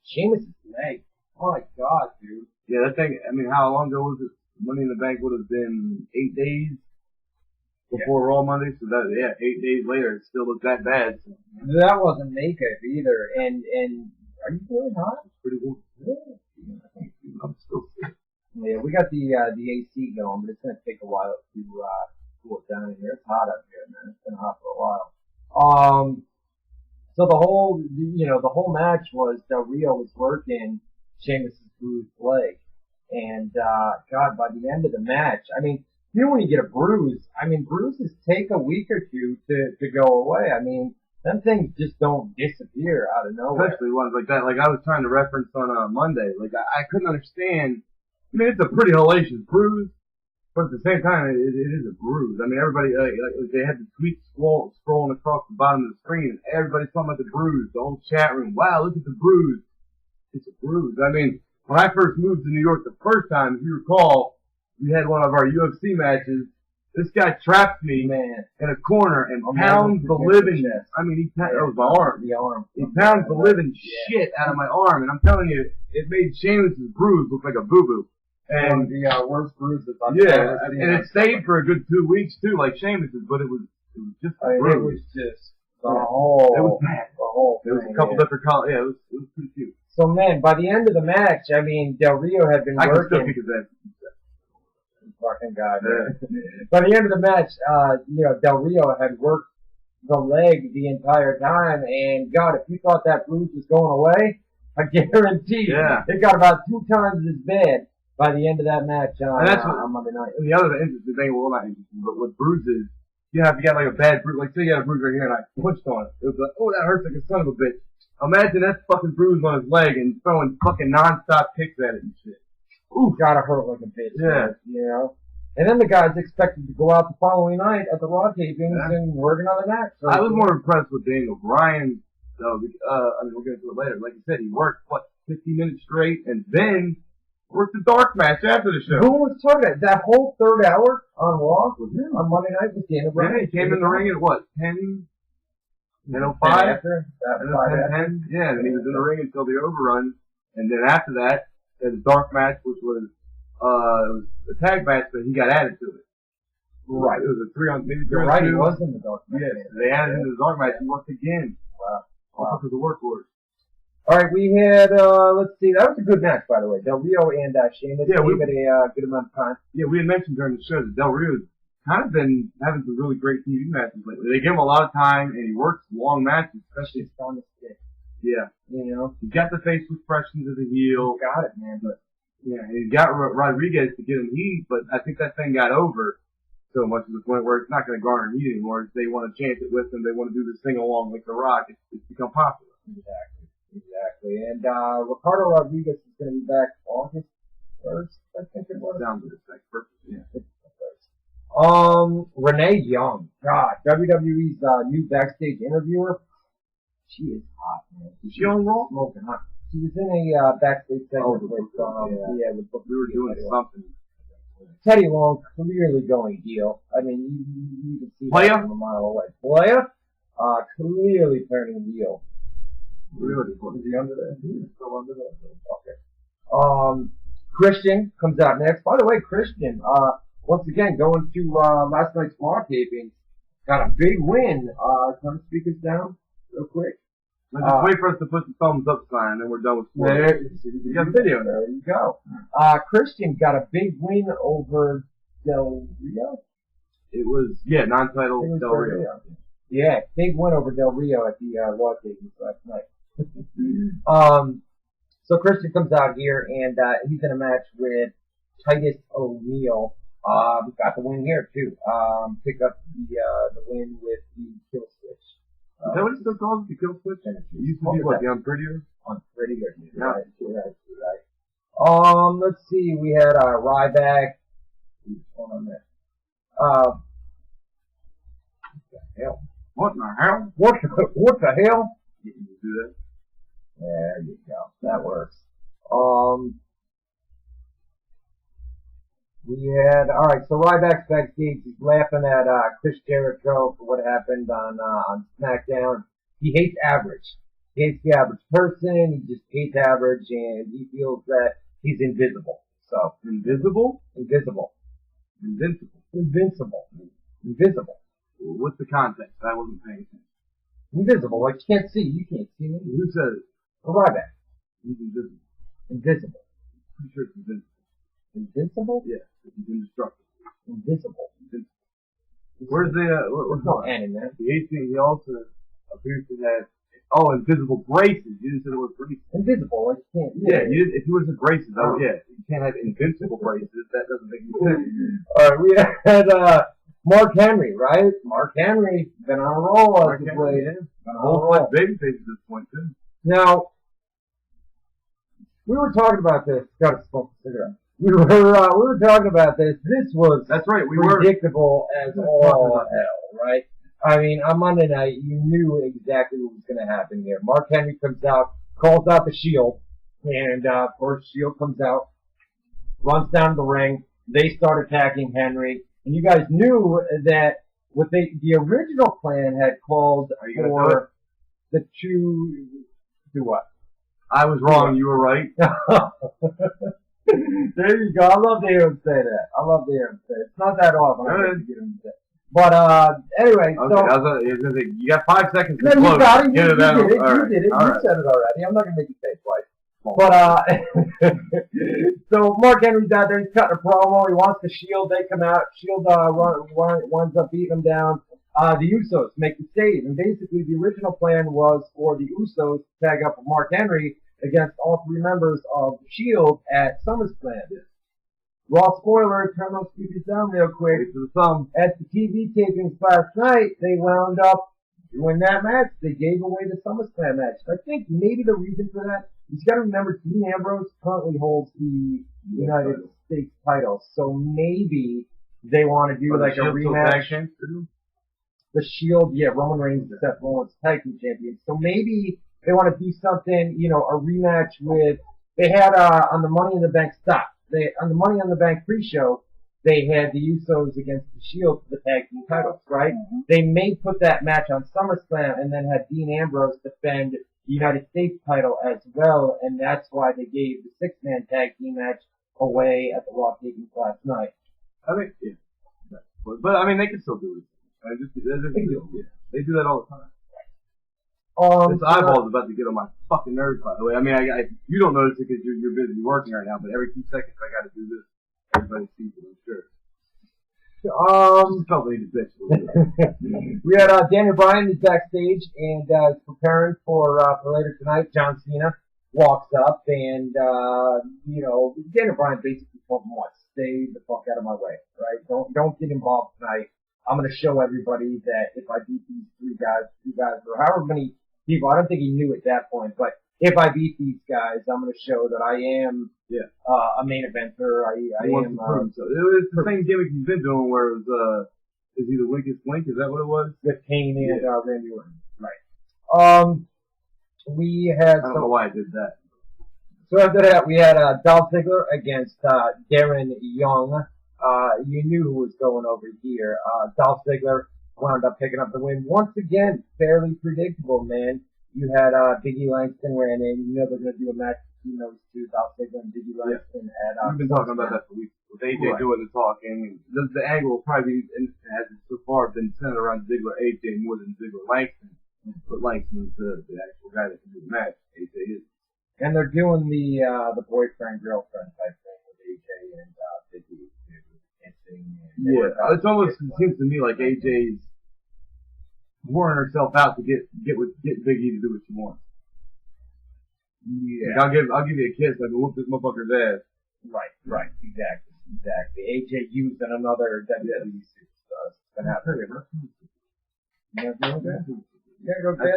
Sheamus' leg. Oh my God, dude. Yeah, that thing. I mean, how long ago was it? Money in the Bank would have been 8 days before Raw Monday. So 8 days later, it still looked that bad. So. That wasn't makeup either. And are you feeling hot? It's pretty cool. Yeah. I'm still sick. Yeah, we got the AC going, but it's gonna take a while to cool it down in here. It's hot up here, man. It's been hot for a while. So the whole match was Del Rio was working Sheamus' bruised leg, and God, by the end of the match, I mean, when you get a bruise, I mean, bruises take a week or 2 to go away. I mean, them things just don't disappear out of nowhere. Especially ones like that. Like I was trying to reference on Monday. Like I couldn't understand. I mean, it's a pretty hellacious bruise, but at the same time, it is a bruise. I mean, everybody, they had the tweets scrolling across the bottom of the screen, and everybody's talking about the bruise. The whole chat room, wow, look at the bruise. It's a bruise. I mean, when I first moved to New York the first time, if you recall, we had one of our UFC matches. This guy traps me, man, in a corner and pounds the living. I mean, that was my arm. The arm. He pounds the living shit out of my arm, and I'm telling you, it made Sheamus' bruise look like a boo-boo. And the worst bruises I've ever seen. And it stayed for a good 2 weeks too, like Sheamus's, but it was just a bruise. It was just the whole. It was bad. The whole. It was a couple different colors. Yeah, it was pretty cute. So man, by the end of the match, I mean, Del Rio had been working. I can still kick his ass. Fucking God, man. By the end of the match, Del Rio had worked the leg the entire time, and God, if you thought that bruise was going away, I guarantee it got about 2 times as bad by the end of that match on Monday night. And the other interesting thing, well, not interesting, but with bruises, you got like a bad bruise, like say you had a bruise right here and I punched on it. It was like, oh, that hurts like a son of a bitch. Imagine that fucking bruise on his leg and throwing fucking non-stop kicks at it and shit. Ooh, gotta hurt like a bitch. Yeah. You know? And then the guy's expected to go out the following night at the Raw tapings and working on the match. So I was more impressed with Daniel Bryan, though. I mean, we'll get into it later. Like you said, he worked, 50 minutes straight, and then worked the dark match after the show. Who was talking about that whole 3rd hour on Raw on Monday night with Daniel Bryan? Yeah, he came in the ring at what, 10? 10:05? 10:10? Yeah, and then he was in the ring until the overrun, and then after that, there's a dark match, which was it was a tag match, but he got added to it. Right. It was a 3-on, maybe 3-on-2. You're right, he was in the dark match. Yes, they added him to the dark match and worked again. Wow. Because the workhorse. Alright, we had, let's see, that was a good match, by the way. Del Rio and Sheamus gave it a good amount of time. Yeah, we had mentioned during the show that Del Rio's kind of been having some really great TV matches lately. They give him a lot of time, and he works long matches, especially on the stick. Yeah. You know? He's got the facial expressions of the heel. He got it, man, but yeah, and he's got Rodriguez to get him heat, but I think that thing got over so much to the point where it's not going to garner heat anymore. They want to chance it with him. They want to do this thing along like The Rock. It's become popular. Exactly. And Ricardo Rodriguez is going to be back August 1st, I think it was. Sounds like perfect. Yeah. Renee Young. God, WWE's new backstage interviewer. She is hot, man. Is she on Raw? Smoking hot. She was in a backstage segment with we were doing something. Teddy Long clearly going heel. I mean, you can see that from a mile away. Playa, clearly turning heel. Really? Is he under there? He's still under there. Okay. Christian comes out next. By the way, Christian, once again, going to last night's Raw taping, got a big win. Can you speak us down real quick? Just wait for us to put the thumbs up sign, and we're done with sports. You got the video. There you go. Christian got a big win over Del Rio. It was, non-title Del Rio. Yeah, big win over Del Rio at the Raw taping last night. So Christian comes out here, and he's in a match with Titus O'Neil. We got the win here too. Pick up the win with the kill switch. Is that what it still calls the kill switch? It used to be what, the Unprettier? Unprettier. Right. Let's see. We had Ryback. What's going on there? What the hell? What the hell? You can do that. There you go. That works. We had, alright, so Ryback's backstage. He's laughing at Chris Jericho for what happened on SmackDown. He hates average. He hates the average person. He just hates average, and he feels that he's invisible. So, invisible? Invisible. Invincible. Invincible. Invisible. Well, what's the context? I wasn't paying attention. Invisible. Like, you can't see. You can't see me. Who says it? Ryback. He's invisible. Invisible. Pretty sure it's invincible. Invincible? Yeah. He's indestructible. Invisible. Where's the, there's no N in there. He also appears to have, invisible braces. You just said it was braces. Invisible, like you can't. Yeah, if you would have said braces, you can't have invincible braces. That doesn't make any sense. Alright, we had, Mark Henry, right? Mark Henry, been on a roll as of late. Whole babyface at this point, too. Now, we were talking about this. Gotta smoke a cigarette. We were talking about this. This was predictable as all hell, right? I mean, on Monday night, you knew exactly what was going to happen here. Mark Henry comes out, calls out the Shield, and of course, Shield comes out, runs down the ring. They start attacking Henry, and you guys knew that what the original plan had called for the two. Do what? I was wrong. You were right. There you go. I love to hear him say that. It's not that often. I get to get him to say it. But anyway, okay, so you got 5 seconds to close. You got it. You did it. You right. said it already. I'm not gonna make you say it twice. But so Mark Henry's out there. He's cutting a promo. He wants the Shield. They come out. Shield winds up beating him down. The Usos make the save, and basically the original plan was for the Usos to tag up with Mark Henry against all three members of the Shield at SummerSlam. Raw spoiler, turn those speakers down real quick. At the TV tapings last night, they wound up doing that match. They gave away the SummerSlam match. I think maybe the reason for that, you got to remember, Dean Ambrose currently holds the United States title, so maybe they want to do like a rematch. The Shield, Roman Reigns and Seth Rollins tag team champions. So maybe they want to do something, a rematch with. They had on the Money in the Bank on the Money in the Bank pre-show, they had the Usos against the Shield for the tag team titles, right? Mm-hmm. They may put that match on SummerSlam and then have Dean Ambrose defend the United States title as well, and that's why they gave the six-man tag team match away at the Raw tapings last night. I think, but I mean, they can still do it. They do that all the time. This eyeball's about to get on my fucking nerves, by the way. I mean, you don't notice it because you're busy working right now, but every 2 seconds I gotta do this. Everybody sees it, I'm sure. We had Daniel Bryan is backstage and is preparing for later tonight. John Cena walks up and Daniel Bryan basically told him what, stay the fuck out of my way, right? Don't get involved tonight. I'm gonna show everybody that if I beat these two guys, or however many people, I don't think he knew at that point, but if I beat these guys, I'm gonna show that I am a main eventer. I am. So it was the same gimmick he's been doing, where it was is he the weakest link? Is that what it was? With Kane and Randy Orton, right? We had. I don't know why I did that. So after that, we had Dolph Ziggler against Darren Young. You knew who was going over here. Dolph Ziggler wound up picking up the win. Once again, fairly predictable, man. You had Biggie Langston ran in. You know they're gonna do a match between those two, Dolph Ziggler and Biggie Langston. Yeah. We've been talking about that for weeks. With AJ doing the talking, the angle will probably has so far been centered around Ziggler AJ more than Ziggler Langston. But Langston is the actual guy that can do the match. AJ is. And they're doing the boyfriend girlfriend type thing with AJ and Biggie. Yeah, it's almost it seems to me like AJ's pouring herself out to get Biggie to do what she wants. Yeah, like, I'll give you a kiss. I can whoop this motherfucker's ass. Right, exactly. AJ used another WWE superstar. It's gonna happen. I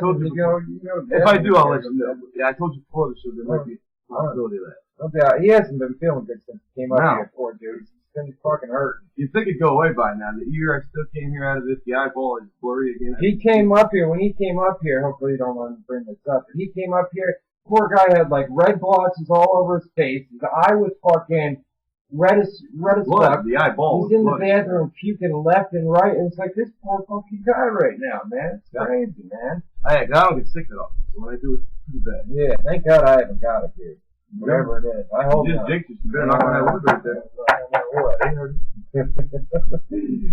told you before. If I do, I'll let you know. Yeah, I told you before the show there might be a possibility of that. No doubt. He hasn't been feeling good since he came up here, poor dude. He's been fucking hurting. You'd think it'd go away by now. The ear I still came here out of this. The eyeball is blurry again. He came up here. When he came up here, hopefully you don't want to bring this up, but he came up here, poor guy had like red blotches all over his face. His eye was fucking red as fuck. The eyeball. He's in the bathroom puking left and right. And it's like this poor fucking guy right now, man. It's crazy, man. I don't get sick at all. So when I do it, it's too bad. Yeah, thank God I haven't got it here. Whatever it is. I hope you just jinxed it. You better knock on that wood right there.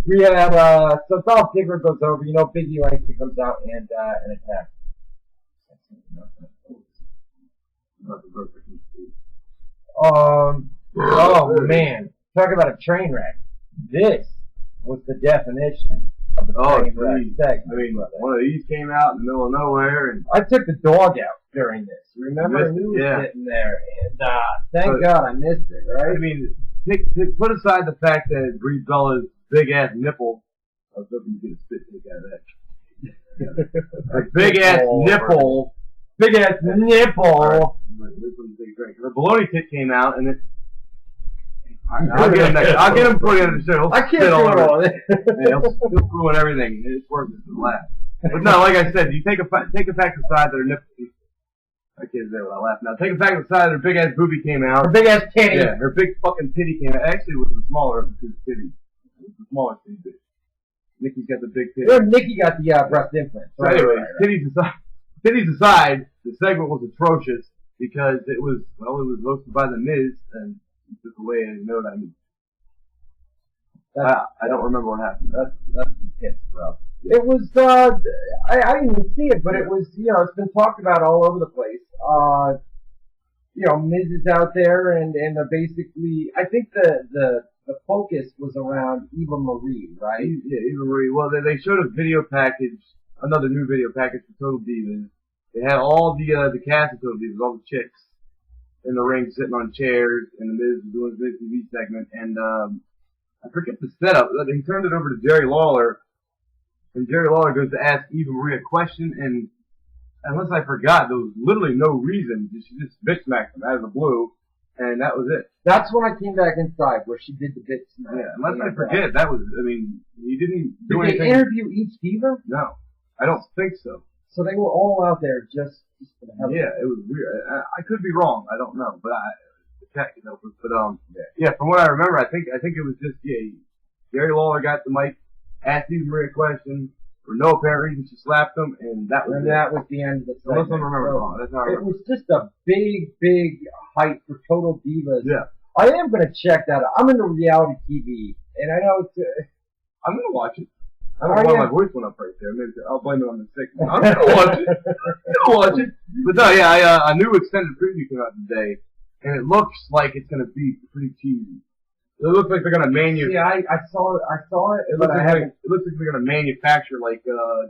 We had, so Dolph Ziggler goes over. You know, Biggie Langston comes out and attacks. Oh man, talk about a train wreck. This was the definition of a train wreck segment. I mean, one of these came out in the middle of nowhere, and I took the dog out during this. Remember, he was sitting there, and thank God I missed it. Right? I mean, put aside the fact that Brie Bella's big ass nipple. I was hoping you could spit take out of that. Big ass nipple. Big ass nipple. Her baloney tit came out, and it. I'll get him next. I'll get him before the end of the show. I can't do all this. Yeah, he'll ruin everything. It's worth it to laugh. But no, like I said, you take a fact aside that her nipple. I can't say without laughing now. Take a fact aside that her big ass boobie came out. Her big ass titty. Yeah, her big fucking titty came out. Actually, it was the smaller of the two titties. It was the smaller titty. Nikki's got the big titty. Well, Nikki got the breast implant. So anyway, titties aside, the segment was atrocious because it was hosted by The Miz, and he took away a note. I mean, I don't remember what happened. That's the tits, bro. It was, I didn't even see it, but it was, you know, it's been talked about all over the place. You know, Miz is out there, and they're basically, I think the focus was around Eva Marie, right? Yeah, Eva Marie. Well, they showed a video package, another new video package for Total Divas. They had all the cast of Total Divas, all the chicks in the ring sitting on chairs, and the Miz was doing his TV segment, and I forget the setup. He turned it over to Jerry Lawler, and Jerry Lawler goes to ask Eva Marie a question, and unless I forgot, there was literally no reason. She just bitch smacked him out of the blue, and that was it. That's when I came back inside, where she did the bitch smack. Yeah, unless I forget, that was, I mean, he didn't do anything. Did they interview each diva? No, I don't think so. So they were all out there just for the hell of it. Yeah, it was weird. I could be wrong. I don't know, but yeah, from what I remember, I think it was just Jerry Lawler got the mic, asked Eva Marie a question. For no apparent reason, she slapped him, and that was the end of the segment. Unless I remember wrong. That's how I remember. It was just a big hype for Total Divas. Yeah. I am going to check that out. I'm into reality TV, and I know it's... I'm going to watch it. I don't know why my voice went up right there. Maybe I'll blame it on the sickness. I'm going to watch it. I'm going to watch it. But no, yeah, a new extended preview came out today, and it looks like it's going to be pretty cheesy. It looks like they're gonna manufacture. Yeah, I saw it. It looks like they're gonna manufacture like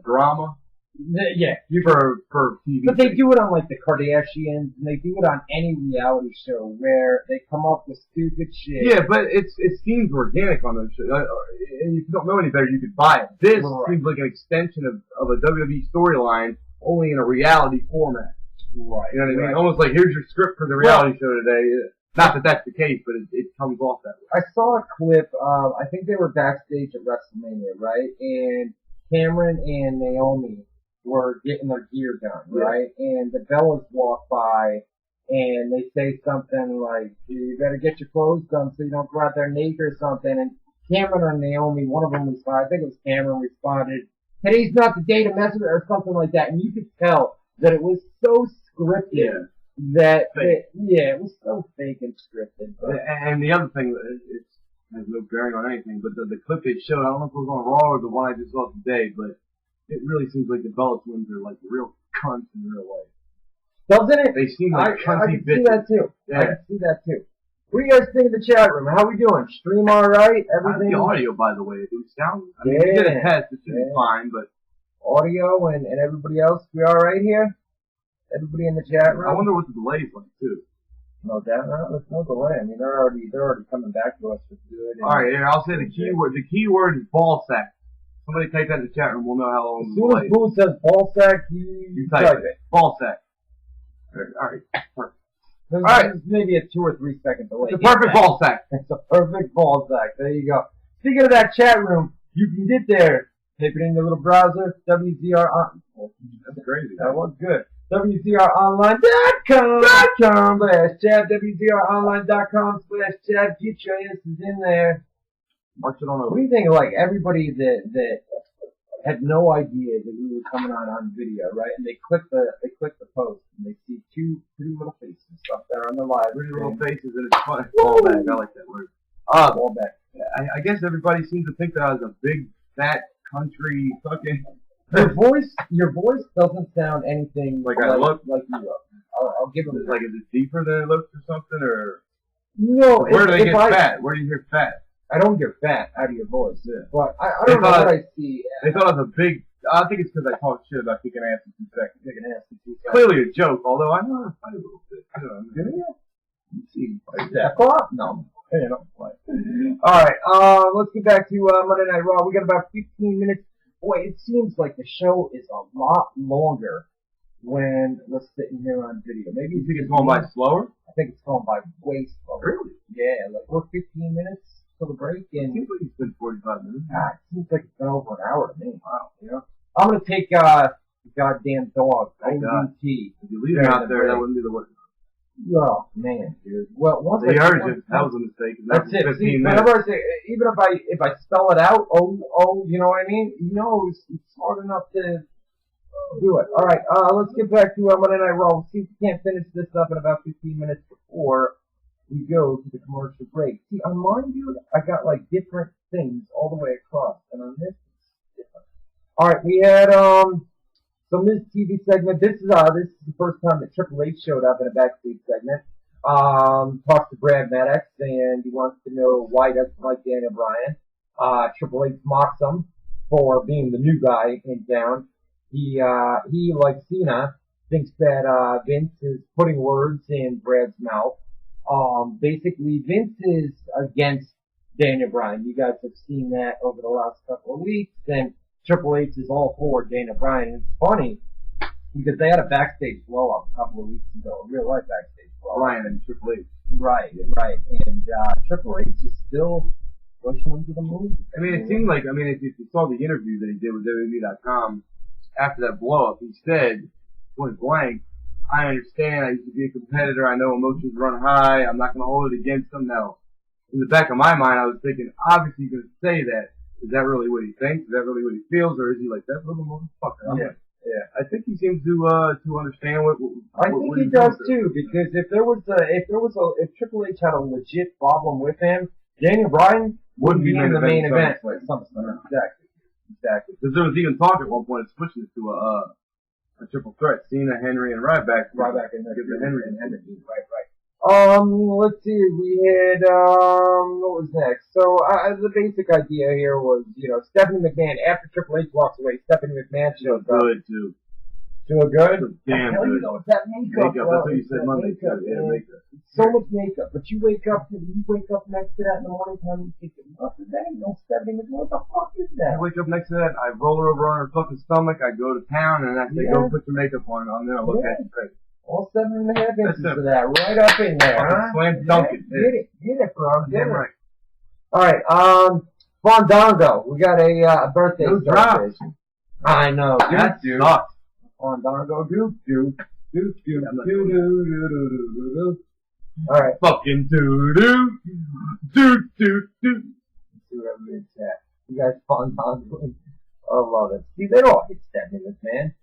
drama. Yeah, for TV. But they do it on like the Kardashians, and they do it on any reality show where they come up with stupid shit. Yeah, but it seems organic on those shows. And if you don't know any better, you could buy it. This seems like an extension of a WWE storyline, only in a reality format. Right. You know what I mean? Almost like here's your script for the reality show today. Not that that's the case, but it comes off that way. I saw a clip of, I think they were backstage at WrestleMania, right? And Cameron and Naomi were getting their gear done, right? And the Bellas walk by and they say something like, you better get your clothes done so you don't go out there naked or something. And Cameron or Naomi, one of them responded, I think it was Cameron responded, today's not the day to mess with it or something like that. And you could tell that it was so scripted that Fake. it was so fake and scripted. But And the other thing, it has no bearing on anything, but the clip they showed, I don't know if it was on Raw or the one I just saw today, but it really seems like the Bella Twins are like real cunts in real life. doesn't it? They seem like I cunty can bitches. see that too. Yeah. I can see that too. What do you guys think of the chat room? How we doing? Stream all right? How's Everything? the audio, by the way? Do we sound? I mean, we did a test. It should be fine, but Audio and everybody else, we all right here? Everybody in the chat room? I wonder what the delay's like too. No doubt. There's no delay. I mean, they're already coming back to us for good. All right, here I'll say the keyword. The keyword is ball sack. Somebody type that in the chat room. We'll know how long. As soon as Boo says ball sack, you type it. Ball sack. All right. Perfect. There's, All right. there's maybe a 2 or 3 second delay. It's a perfect ball sack. It's a perfect ball sack. There you go. Speaking of that chat room, you can get there. Type it in your little browser. WZR on. That's crazy. That was good. WZROnline.com/chat. WZROnline.com/chat. Get your asses in there. March it on over. What do you think of like everybody that had no idea that we were coming on video, right? And they click the post and they see 2 pretty little faces up there on the live. Pretty little faces and it's fun. Ball back. I like that word. Ball back. I guess everybody seems to think that I was a big, fat, country fucking. Your voice doesn't sound anything Like I look? like you look. I'll give them Like, is it deeper than it looks or something? Or no. where do they get fat? Where do you hear fat? I don't get fat out of your voice, but I They don't know thought- what I see. They thought I was a big. I think it's because I talk shit about kicking ass in 2 seconds. Kicking ass in 2 seconds. Clearly a joke, although I know how to fight a little bit. Do you? You see, That pop? No. I don't play. All right. Let's get back to Monday Night Raw. We got about 15 minutes. Boy, it seems like the show is a lot longer when we're sitting here on video. Maybe you think it's going by slower? I think it's going by way slower. Really? Yeah, like we're 15 minutes till the break, It and seems like it's been 45 minutes. it seems like it's been over an hour to me. Wow. You know, I'm gonna take the goddamn dog. Thank God. ODT. If you leave him out there, that wouldn't be the worst. Oh man, dude. Well, once They heard you. That was a mistake. That's it. 15 See, minutes. whenever I say, even if I spell it out, you know what I mean? He knows he's smart enough to do it. All right, let's get back to Monday Night Raw. We'll see if we can't finish this up in about 15 minutes before we go to the commercial break. See, on mine, dude, I got like different things all the way across, and on this, it's different. All right, we had some Miz TV segment. This is the first time that Triple H showed up in a backstage segment. Talks to Brad Maddox, and he wants to know why he doesn't like Daniel Bryan. Triple H mocks him for being the new guy in town. He like Cena, thinks that Vince is putting words in Brad's mouth. Basically, Vince is against Daniel Bryan. You guys have seen that over the last couple of weeks, and Triple H is all for Daniel Bryan. And it's funny because they had a backstage blow-up a couple of weeks ago, a real-life backstage blow-up. Bryan and Triple H. Right. And Triple H is still pushing him to the moon. I mean, it seemed like, if you saw the interview that he did with WWE.com after that blow-up, he said, point blank, I understand, I used to be a competitor, I know emotions run high, I'm not going to hold it against him. Now, in the back of my mind, I was thinking, obviously he's going to say that. Is that really what he thinks? Is that really what he feels? Or is he like, that little motherfucker? Yeah. I think he seems to understand what I think he does too, because if Triple H had a legit problem with him, Daniel Bryan wouldn't be in the main event. Exactly. Because there was even talk at one point of switching it to a triple threat. Cena, Henry, and Ryback. Ryback and Henry and Henry. Right. Let's see. We had what was next? So the basic idea here was, Stephanie McMahon. After Triple H walks away, Stephanie McMahon shows up. Good too. Feel good? Damn good. It's that makeup. That's what you said Monday. Yeah, makeup. So much makeup, but you wake up next to that in the morning time and you think, what's that? No, Stephanie McMahon, what the fuck is that? I wake up next to that, I roll her over on her fucking stomach, I go to town, and I say, go put your makeup on, I'm gonna look at you crazy. All 7.5 inches of that, right up in there, huh? Slam dunk it. Get it, bro. Damn right. Alright, Fandango. We got a birthday celebration. I know. That sucks. Fandango, do. Alright. Fucking do. Let's see what everybody's at. You guys Fandango. I love it. See, they all hit Stephanie McMahon.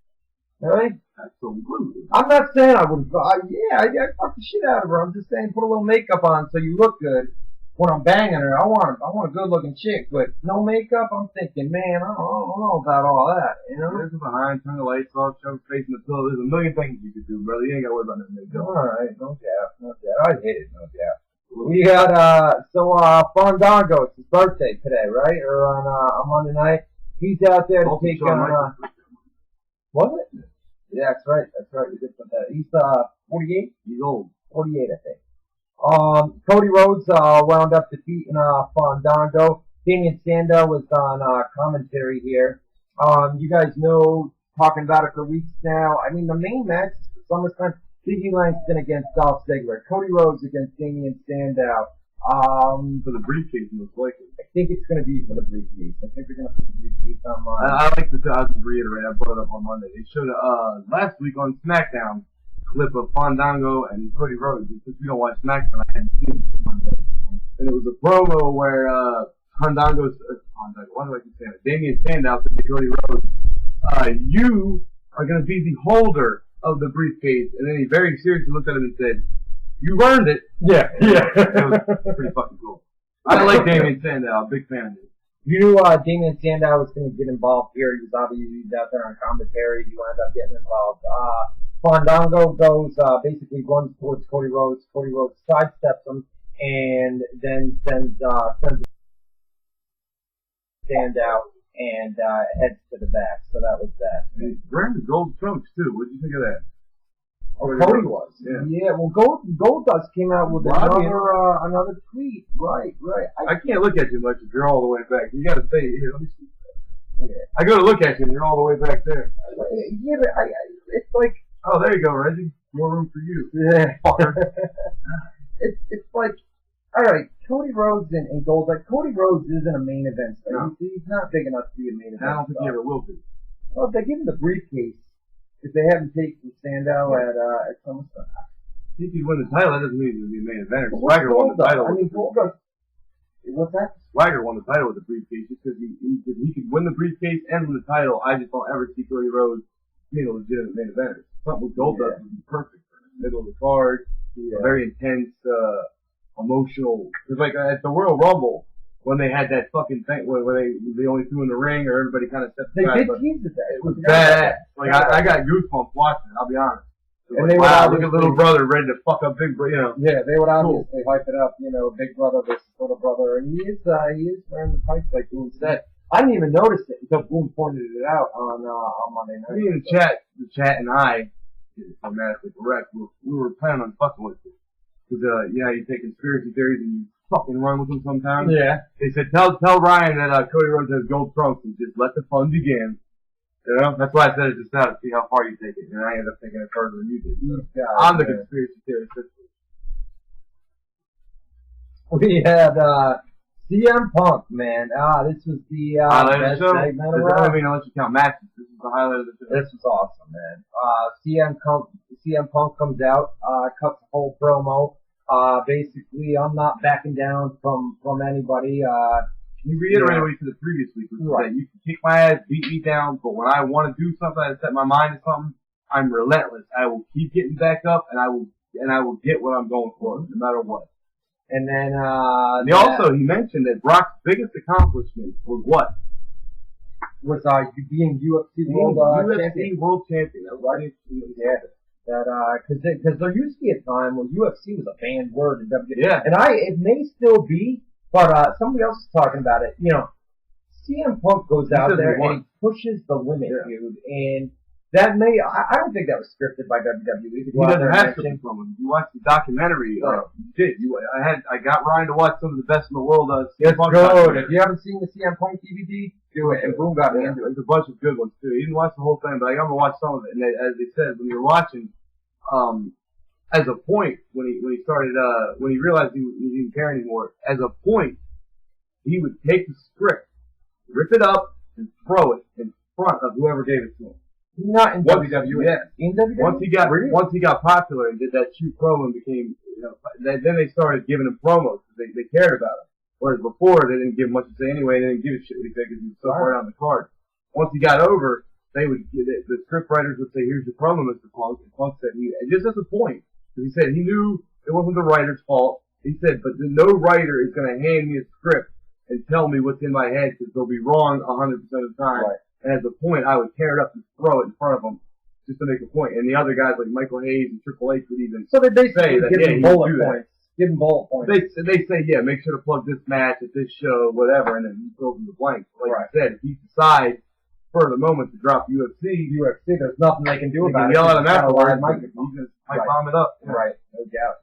Really? That's so so blue. I'm not saying I would. Yeah, I'd fuck the shit out of her. I'm just saying put a little makeup on so you look good. When I'm banging her, I want a good looking chick, but no makeup. I'm thinking, man, I don't know about all that. You know? There's behind, turn the lights off, shove her face in the pillow. There's a million things you could do, brother. You ain't got to worry about no makeup. All right, no doubt. I hate it, no doubt. We got Fandango. It's his birthday today, right? Or on Monday night. He's out there to take on. Was it? Yeah, that's right. We did put that. He's 48. He's old. 48, I think. Cody Rhodes wound up defeating Fandango. Damian Sandow was on commentary here. You guys know, talking about it for weeks now. I mean, the main match is for SummerSlam. Biggie Langston against Dolph Ziggler. Cody Rhodes against Damian Sandow. For the briefcase, most likely. I think it's going to be for the briefcase. I think they're going to put the briefcase on mine. I like to reiterate. I brought it up on Monday. They showed last week on SmackDown clip of Fandango and Cody Rhodes. Since we don't watch SmackDown, I hadn't seen it on Monday. And it was a promo where why do I keep saying it? Damian Sandow said to Cody Rhodes, "You are going to be the holder of the briefcase." And then he very seriously looked at him and said, "You earned it." Yeah. It was pretty fucking cool. I like Damian Sandow. I'm a big fan of him. You knew Damian Sandow was going to get involved here. He was obviously out there on commentary. He wound up getting involved. Fandango goes, basically runs towards Cody Rhodes. Cody Rhodes sidesteps him and then sends Sandow and heads to the back. So that was that. He's wearing the gold trunks too. What did you think of that? Oh, Cody was. Yeah. Well, Goldust came out with another tweet. Right. I can't look at you much if you're all the way back. You got to stay here. Let me see. Yeah. I go to look at you and you're all the way back there. Yeah, but it's like. Oh, there you go, Reggie. More room for you. Yeah. It's like, all right, Cody Rhodes and Goldust. Cody Rhodes isn't a main event star. No. He's not big enough to be a main event star. I don't think he ever will be. Well, if they give him the briefcase, if they haven't taken Sandow at SummerSlam. If he win the title, that doesn't mean he's going to be a main eventer. Swagger won the title. I mean, Goldust. What's that? Swagger won the title with the briefcase just because he could win the briefcase and win the title. I just don't ever see Cody Rhodes being a legitimate main eventer. Something with Goldust would be perfect for him. Middle of the card, a very intense, emotional. It was like at the Royal Rumble when they had that fucking thing where they only threw in the ring or everybody kind of stepped aside. They did tease it. It was bad. Like I got goosebumps watching it. I'll be honest. And like, they wow, look at little brother ready to fuck up big brother. You know. Yeah, they would obviously hype it up. You know, big brother versus little brother, and he is wearing the tights like Boom said. I didn't even notice it until Boom pointed it out on Monday night. Me and the chat and I, grammatically correct, we were planning on fucking with it. Because, you take conspiracy theories and you fucking run with them sometimes. Yeah. They said, tell Ryan that Cody Rhodes has gold trunks and just let the fun begin. You know? That's why I said it just now to see how far you take it. And I ended up thinking it further than you did. So. I'm the conspiracy theorist. We had CM Punk, man. This was the best segment around. I mean, unless you count matches, this is the highlight of the show. This was awesome, man. CM Punk comes out, cuts a whole promo. Basically, I'm not backing down from anybody. You reiterated what you said the previous week, which is that you can kick my ass, beat me down, but when I want to do something, I set my mind to something, I'm relentless. I will keep getting back up, and I will get what I'm going for, no matter what. And then, he mentioned that Brock's biggest accomplishment was what? Was being UFC World Champion. World Champion. That was right. Yeah. Because there used to be a time when UFC was a banned word in WWE. Yeah. And it may still be, but somebody else is talking about it. You know, CM Punk goes out there and he pushes the limit, dude. And that I don't think that was scripted by WWE. He doesn't have to from him. You watched the documentary. You did. I got Ryan to watch some of the best in the world. It's good. If you haven't seen the CM Punk DVD, do it. And Boom got me into it. There's a bunch of good ones too. He didn't watch the whole thing, but I'm gonna watch some of it. And as they said, when you're watching, as a point, when he started, when he realized he didn't care anymore, as a point, he would take the script, rip it up, and throw it in front of whoever gave it to him. Not in WWE. Yeah. In WWE? Once he got popular and did that shoot promo and became, then they started giving him promos because they cared about him. Whereas before, they didn't give much to say anyway. They didn't give a shit what he said because he was so far down the card. Once he got over, the script writers would say, "Here's your problem, Mr. Punk." And Punk said, and just as a point, because he said he knew it wasn't the writer's fault. He said, but no writer is going to hand me a script and tell me what's in my head because they'll be wrong 100% of the time. Right. And as a point, I would tear it up and throw it in front of them just to make a point. And the other guys like Michael Hayes and Triple H would even so they say that give him bullet points. Give him bullet points. They say, yeah, make sure to plug this match at this show, whatever, and then he fills in the blanks. Like I said, if he decides for the moment to drop UFC, there's nothing they can do about it. Yell at him afterwards. He just might bomb it up. Right, no doubt.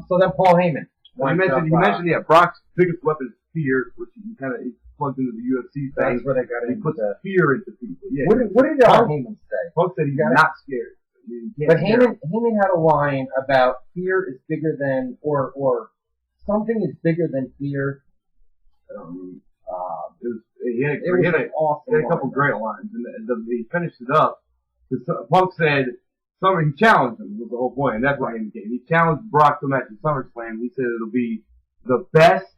So then Paul Heyman. He mentioned, Brock's biggest weapon is fear, which he plugged into the UFC thing. That's where they got he puts fear into people. Yeah. What did Heyman say? Punk said he's not scared. But Heyman had a line about fear is bigger than, or something is bigger than fear. He had a couple great lines, and he finished it up. Punk said, he challenged him, was the whole point, and that's why he came. He challenged Brock to match at SummerSlam. He said it'll be the best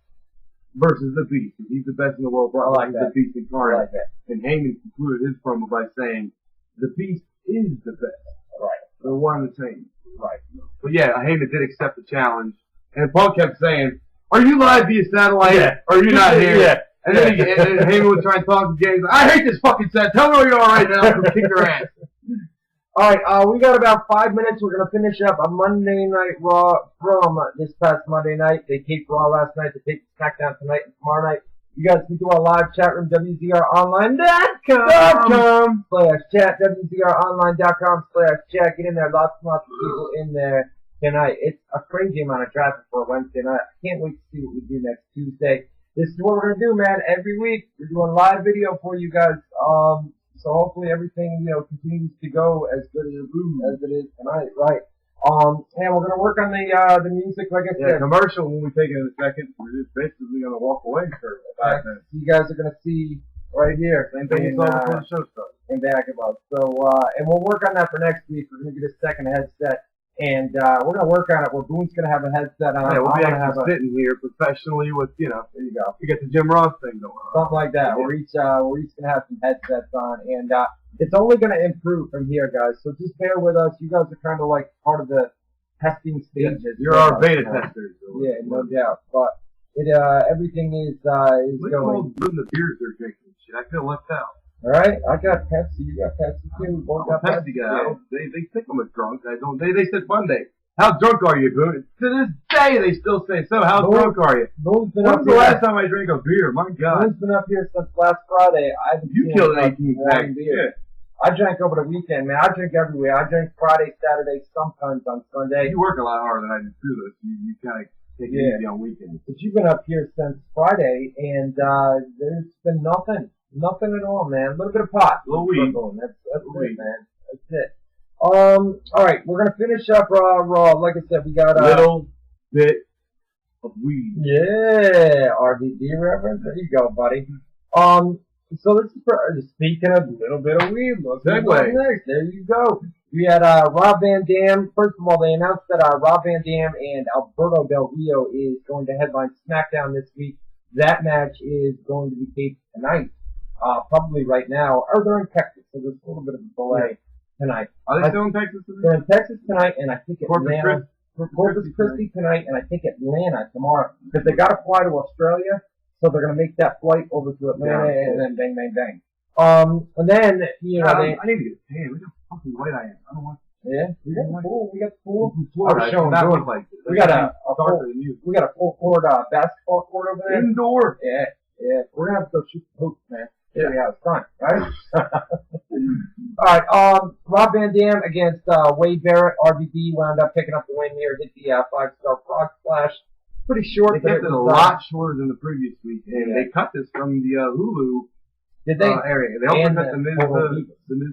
versus the Beast. And he's the best in the world. Brock is the Beast incarnate. Like that. And Heyman concluded his promo by saying, the Beast is the best. Right. They're one and the same. Right. But yeah, Heyman did accept the challenge. And Punk kept saying, are you live via satellite? Yeah. Or are you not here? Yeah. And then Heyman would try and talk to James. I hate this fucking set. Tell me where you are right now. I'm going to kick your ass. All right, we got about 5 minutes. We're going to finish up a Monday Night Raw from this past Monday night. They taped Raw last night. They taped SmackDown tonight and tomorrow night. You guys can do our live chat room, WZROnline.com/chat, WZROnline.com/chat. Get in there. Lots and lots of people in there tonight. It's a crazy amount of traffic for a Wednesday night. I can't wait to see what we do next Tuesday. This is what we're going to do, man. Every week, we're doing live video for you guys. So hopefully everything, continues to go as good as it is tonight, right? And we're gonna work on the music, like I said. Commercial when we take it in a second. We're just basically gonna walk away for 5 minutes. You guys are gonna see right here. Same thing you saw before the show started. And back about. So and we'll work on that for next week. We're gonna get a second headset. And we're gonna work on it. Where Boone's gonna have a headset on. Yeah, we'll be actually sitting here professionally with, there you go. You get the Jim Ross thing going on. Something like that. Yeah. We're each gonna have some headsets on, and it's only gonna improve from here, guys. So just bear with us. You guys are kind of like part of the testing stages. Yeah, you're our beta testers. Yeah, no doubt. But everything is going. Look at all the beers they're drinking. Shit, I feel left out. All right, I got Pepsi. You got Pepsi too. We both got Pepsi. They think I'm drunk. They said Monday. How drunk are you, Boone? To this day, they still say so. How drunk are you? Boone's been When's the last time I drank a beer? My God. Boone's been up here since last Friday. You killed an 18-pack beer. I drank over the weekend, man. I drink everywhere. I drink Friday, Saturday, sometimes on Sunday. You work a lot harder than I do too, though. You kind of take it easy on weekends. But you've been up here since Friday, and there's been nothing. Nothing at all, man. A little bit of pot. A little weed. That's it, man. That's it. All right, we're gonna finish up Raw. Like I said, we got a little bit of weed. Yeah, RVD reference. There you go, buddy. So this is speaking of a little bit of weed. Look next. There you go. We had Rob Van Dam. First of all, they announced that Rob Van Dam and Alberto Del Rio is going to headline SmackDown this week. That match is going to be taped tonight. Probably right now, or they're in Texas, so there's a little bit of a delay tonight. Are they still in Texas tonight? They're in Texas tonight, and I think Atlanta. Corpus Christi tonight, and I think Atlanta tomorrow. Because they got to fly to Australia, so they're going to make that flight over to Atlanta, and then bang, bang, bang. And then, I need to get tan. Look how fucking white I am. I don't want. Yeah, we got the pool. We got the pool. I was showing doing like this. We got a full court basketball court over there. Indoor. Yeah. We're gonna have to go shoot the hoops, man. Yeah, it's fun, right? All right. Rob Van Dam against Wade Barrett. RVD wound up picking up the win here. Hit the 5-star frog splash. Pretty short. They kept it a lot shorter than the previous week, and they cut this from the Hulu. Did they? Area. They also cut the Miz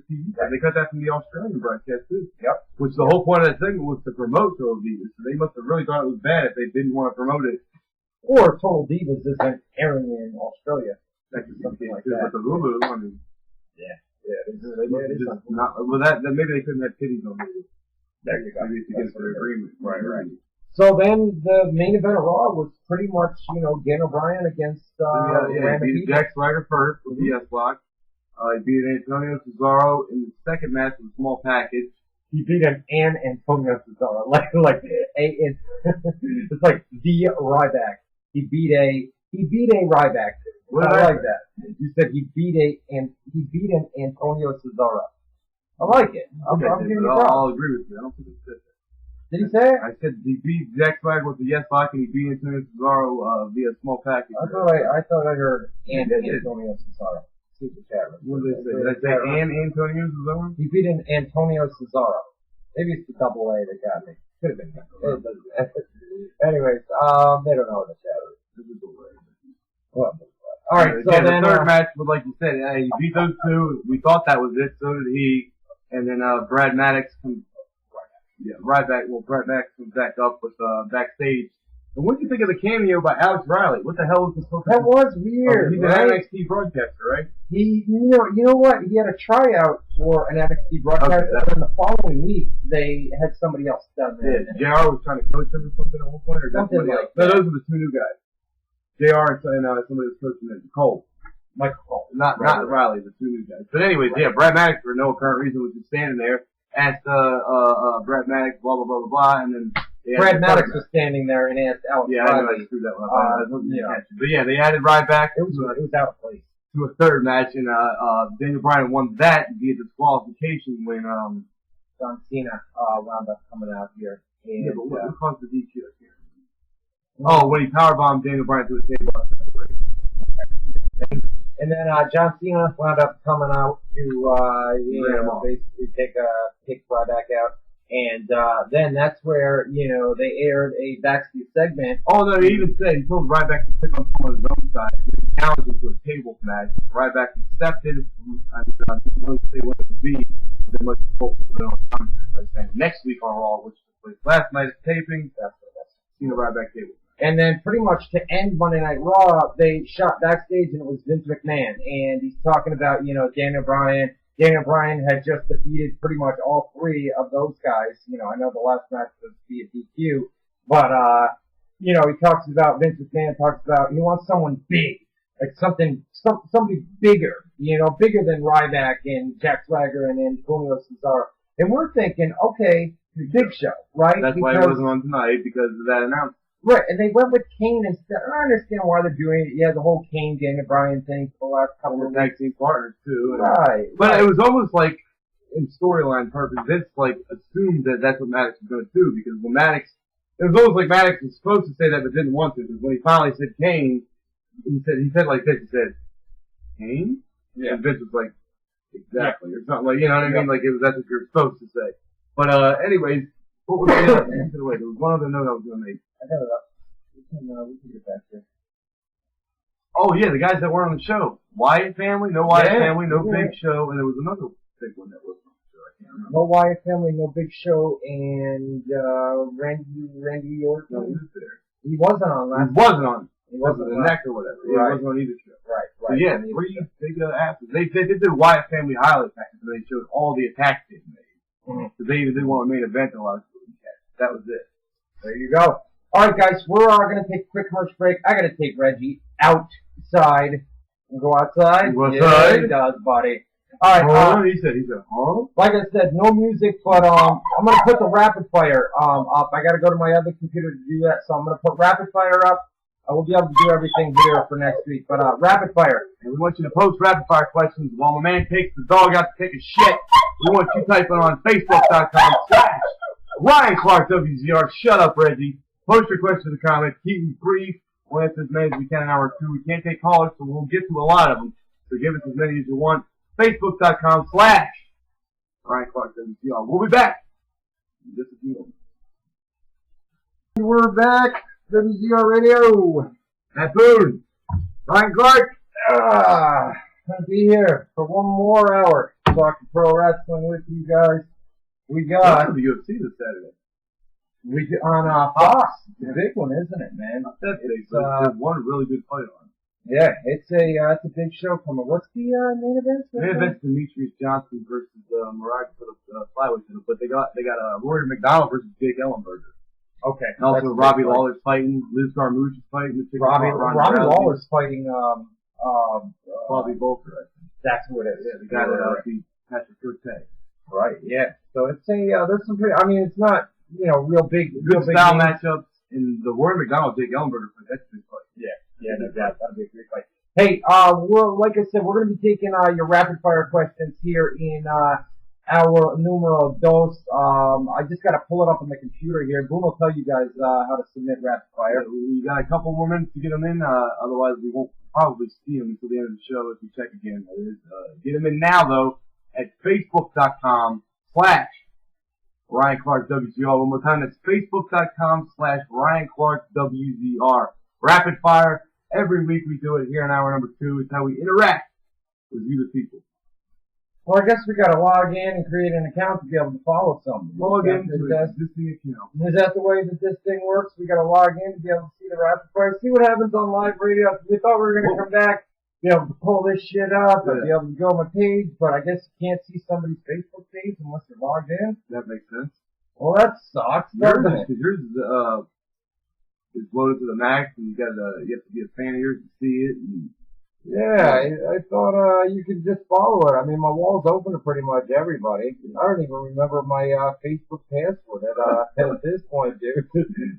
TV. Right. They cut that from the Australian broadcast too. Yep. Which the whole point of that segment was to promote Total Divas. So they must have really thought it was bad if they didn't want to promote it. Or Total Divas isn't airing in Australia. That could be something like that. But the Hulu, I mean. Yeah. Maybe they couldn't have titties on Hulu. There you go. Maybe it's against their agreement. Right. So then the main event of Raw was pretty much, Dan O'Brien against Randy beat Jack Swagger first with the S-Block. He beat Antonio Cesaro in the second match with a small package. He beat an Antonio Cesaro, it's like the Ryback. He beat a Ryback. I like that. You said he beat an Antonio Cesaro. I like it. I'll agree with you. I don't think it's that. Did he say it? I said he beat Jack Swagger with the yes lock, and he beat Antonio Cesaro via small package. I thought I heard Antonio Cesaro. What did they say? Did I say Antonio Cesaro? He beat an Antonio Cesaro. Maybe it's the double A that got me. Could have been. Anyways, they don't know what the shadow is. Well, all right. So then the third match was like you said. He beat those two. We thought that was it. So did he. And then Brad Maddox comes. Yeah, Ryback. Well, Brad Maddox comes back up with backstage. And what did you think of the cameo by Alex Riley? What the hell was this? That was weird. He's an NXT broadcaster, right? You know what? He had a tryout for an NXT broadcaster, and the following week they had somebody else done that. Yeah, JR was trying to coach him or something at one point, or something like that. No, those are the two new guys. JR and somebody was coaching him, Cole. Michael Cole. Not Riley, the two new guys. But anyways, yeah, Brad Maddox for no apparent reason was just standing there, asked Brad Maddox blah blah blah blah blah, and then Brad Maddox was standing there and asked Alex Riley. I know I screwed that one up. But yeah, they added Ryback. It was out of place. To a third match, and Daniel Bryan won that via disqualification when John Cena wound up coming out here. And, yeah, but what caused the DQ here? Oh, when he powerbombed Daniel Bryan to a table. And then John Cena wound up coming out to basically take Ryback out. And then that's where, they aired a backstage segment. Oh, no, he even said, he told Ryback to pick on someone on his own side. He challenged him to a tables match. Ryback accepted. I didn't really say what it would be. But they must have told him on commentary. Next week on Raw, which took place last night at taping, that's Cena Ryback tables. And then pretty much to end Monday Night Raw, they shot backstage and it was Vince McMahon. And he's talking about, Daniel Bryan. Daniel Bryan had just defeated pretty much all three of those guys. I know the last match was via DQ, but, he talks about, Vince McMahon talks about, he wants someone big, like somebody bigger, bigger than Ryback and Jack Swagger and Antonio Cesaro. And we're thinking, okay, Big Show, right? That's why he wasn't on tonight, because of that announcement. Right, and they went with Kane instead. I don't understand why they're doing it. Yeah, the whole Kane, Daniel Bryan thing for the last couple of tag team partners too. Right. But it was almost like, in storyline purpose, Vince assumed that that's what Maddox was going to do, because when it was almost like Maddox was supposed to say that but didn't want to, because when he finally said Kane, he said like this, he said, Kane? Yeah. And Vince was like, exactly, or something like, you know what I mean? Like that's what you're supposed to say. But anyways, what was the other thing? There was one other note I was going to make. I got it up. We can get back there. Oh yeah, the guys that were on the show. Wyatt family, no Wyatt family, no Big Show, and there was another big one that was on the show. I can't remember. No Wyatt family, no Big Show, and Randy Orton. No, he was there. He wasn't on last. He wasn't on. He wasn't the neck or whatever. He wasn't on either show. Right. So yeah, three big asses. They did the Wyatt family highlight package, and they showed all the attacks they made. Because they even didn't want a main event in a lot of people. That was it. There you go. All right, guys, we're going to take a quick commercial break. I got to take Reggie outside. You go outside? Go outside? Yeah, he does, buddy. All right. He said, huh? Like I said, no music, but I'm going to put the rapid fire up. I got to go to my other computer to do that, so I'm going to put rapid fire up. I will be able to do everything here for next week, but rapid fire. And we want you to post rapid fire questions while my man takes the dog out to take a shit. We want you typing on Facebook.com/Ryan Clark WZR. Shut up, Reggie. Post your questions in the comments. Keep them brief. We'll answer as many as we can in hour 2. We can't take callers, so we'll get to a lot of them. So give us as many as you want. Facebook.com/Ryan Clark WZR. We'll be back in just a few minutes. We're back. WZR Radio. Hatboon. Ryan Clark. Gonna be here for one more hour talking pro wrestling with you guys. We got the UFC this Saturday. We on Fox. It's a big one, isn't it, man? Not that big. There's one really good fight on. Yeah, it's a big show coming. What's the main event? The main event's Demetrius Johnson versus Mariah put up flyweight in it, but they got Rory McDonald versus Jake Ellenberger. Okay. And also Robbie Lawler's fighting, Liz Carmouche is fighting. Robbie Lawler's fighting Bobby Bolter, I think. That's what it is. Yeah, the guy that beat Patrick Cortez. Right, yeah. So it's there's some pretty, I mean, it's not, real big style games. matchups. In the Warren McDonald, Jake Ellenberger fight, that's a big fight. Yeah, no doubt. That'll be a great fight. Hey, like I said, we're going to be taking your rapid fire questions here in our numero dos. I just got to pull it up on the computer here. Boone will tell you guys how to submit rapid fire. We got a couple more minutes to get them in. Otherwise, we won't probably see them until the end of the show if we check again. Get them in now, though, at Facebook.com/Ryan Clark WZR. One more time, that's Facebook.com/Ryan Clark WZR. Rapid fire. Every week we do it here in hour number 2. It's how we interact with you, the people. Well, I guess we got to log in and create an account to be able to follow something. Log in to an existing account. Is that the way that this thing works? We got to log in to be able to see the rapid fire, see what happens on live radio. We thought we were going to come back, be able to pull this shit up and be able to go on my page, but I guess you can't see somebody's Facebook page unless you're logged in. That makes sense. Well, that sucks, doesn't it? Because yours is loaded to the max, and you have to be a fan of yours to see it. I thought you could just follow it. I mean, my wall's open to pretty much everybody. I don't even remember my Facebook password at this point, dude.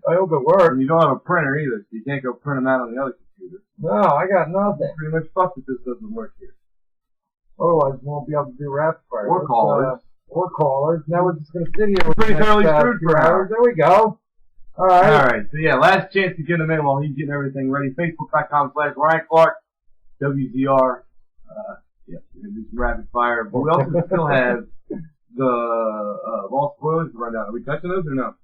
I hope it works. And you don't have a printer either, so you can't go print them out on the other computer. No, I got nothing. Pretty much fucked if this doesn't work here. Otherwise, we won't be able to do rapid fire. Or callers. Now we're just going to sit here. We're pretty thoroughly screwed for hours. There we go. All right. So last chance to get him in while he's getting everything ready. Facebook.com/Ryan Clark WZR. We're gonna do some rapid fire, but we also still have the Raw spoilers to run down. Are we touching those or no?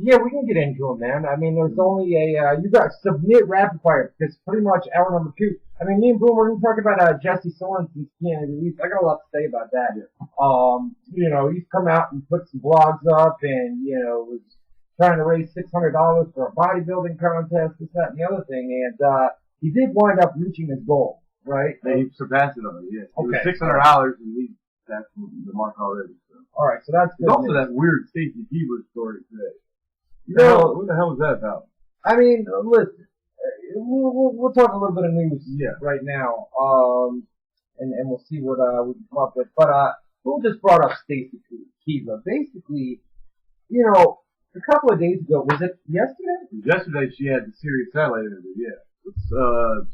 Yeah, we can get into them, man. I mean, there's only you got to submit rapid fire because pretty much hour number 2. I mean, me and Boone, we're going to talk about Jesse Sorensen's Canada release. I got a lot to say about that. He's come out and put some blogs up and, was trying to raise $600 for a bodybuilding contest, this, that, and the other thing. And, he did wind up reaching his goal, right? Yeah, he surpassed it already, yes. Okay. It was $600 and he passed the mark already. So. Alright, so that's good. There's also that weird Stacey Keebler story today. What the hell was that about? I mean, listen, we'll talk a little bit of news right now, and we'll see what we can come up with. But we'll just brought up Stacey Keebler. Basically, a couple of days ago, was it yesterday? Yesterday she had the Sirius satellite interview, It's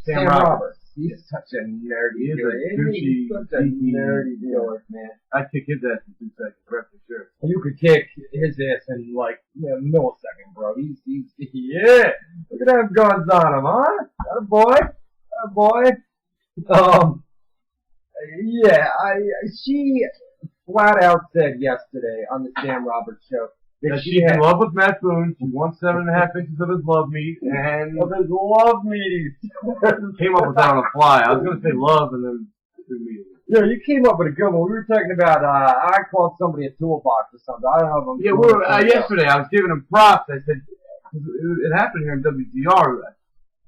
Sam Roberts. He's such a nerdy killer. He's such a nerdy killer, man. I'd kick his ass in 2 seconds, rest assured. You could kick his ass in like a millisecond, bro. He's Look at them guns on him, huh? That a boy. She flat out said yesterday on the Sam Roberts show that she's in love with Matt Boone. She wants 7.5 inches of his love meat, and of his love meat. Came up with that on the fly. I was going to say love and then meat. Yeah, you came up with a good one. We were talking about, I called somebody a toolbox or something. I don't know if I'm yesterday I was giving him props. I said, it happened here in WZR.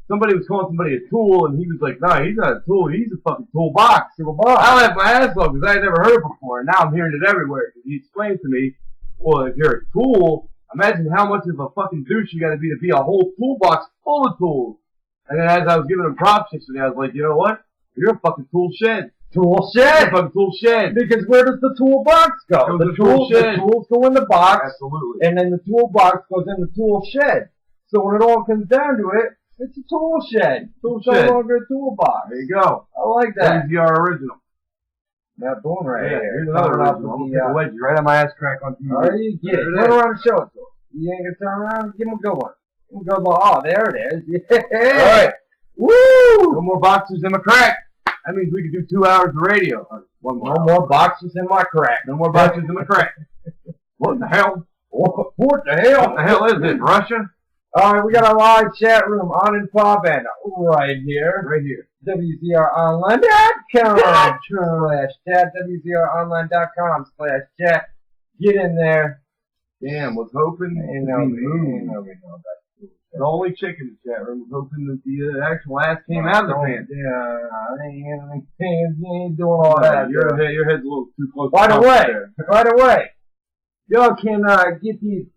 Somebody was calling somebody a tool, and he was like, no, he's not a tool. He's a fucking toolbox. I don't have my ass off because I had never heard it before, and now I'm hearing it everywhere. Because he explained to me, well, if you're a tool, imagine how much of a fucking douche you got to be a whole toolbox full of tools. And then as I was giving him props yesterday, I was like, you know what? You're a fucking tool shed. Tool shed. You're a fucking tool shed. Because where does the toolbox go? The tools go in the box. Absolutely. And then the toolbox goes in the tool shed. So when it all comes down to it, it's a tool shed. It's no longer a toolbox. There you go. I like that. WZR original. That boom right here. Here's another original. I'm gonna put the right on my ass crack on TV. Oh, you get it. Turn around and show it to him. You ain't gonna turn around? Give him a good one. Give him a good one. Oh, there it is. Yeah. All right. Woo! No more boxes in my crack. That means we can do 2 hours of radio. No more boxes in my crack. No more boxes in my crack. What the hell? What the hell? What the hell is this, Russia? Alright, we got a live chat room on and popping right here. Right here. WZROnline.com /chat. WZROnline.com/chat. Get in there. Damn, was hoping Ain't no that. The only chick in the chat room was hoping that the actual ass came out of the pants. Yeah, ain't doing all that. Your head's a little too close. By the way, y'all can get these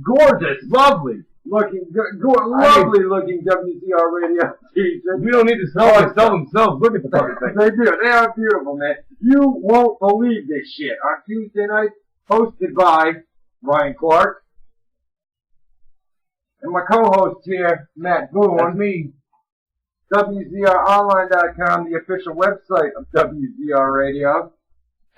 gorgeous, lovely looking good, lovely looking WZR radio t-shirts. We don't need to sell them. Sell themselves. Look at the fucking thing. They do. They are beautiful, man. You won't believe this shit. On Tuesday night, hosted by Ryan Clark and my co-host here, Matt Boone. That's me. WZROnline.com, the official website of WZR Radio.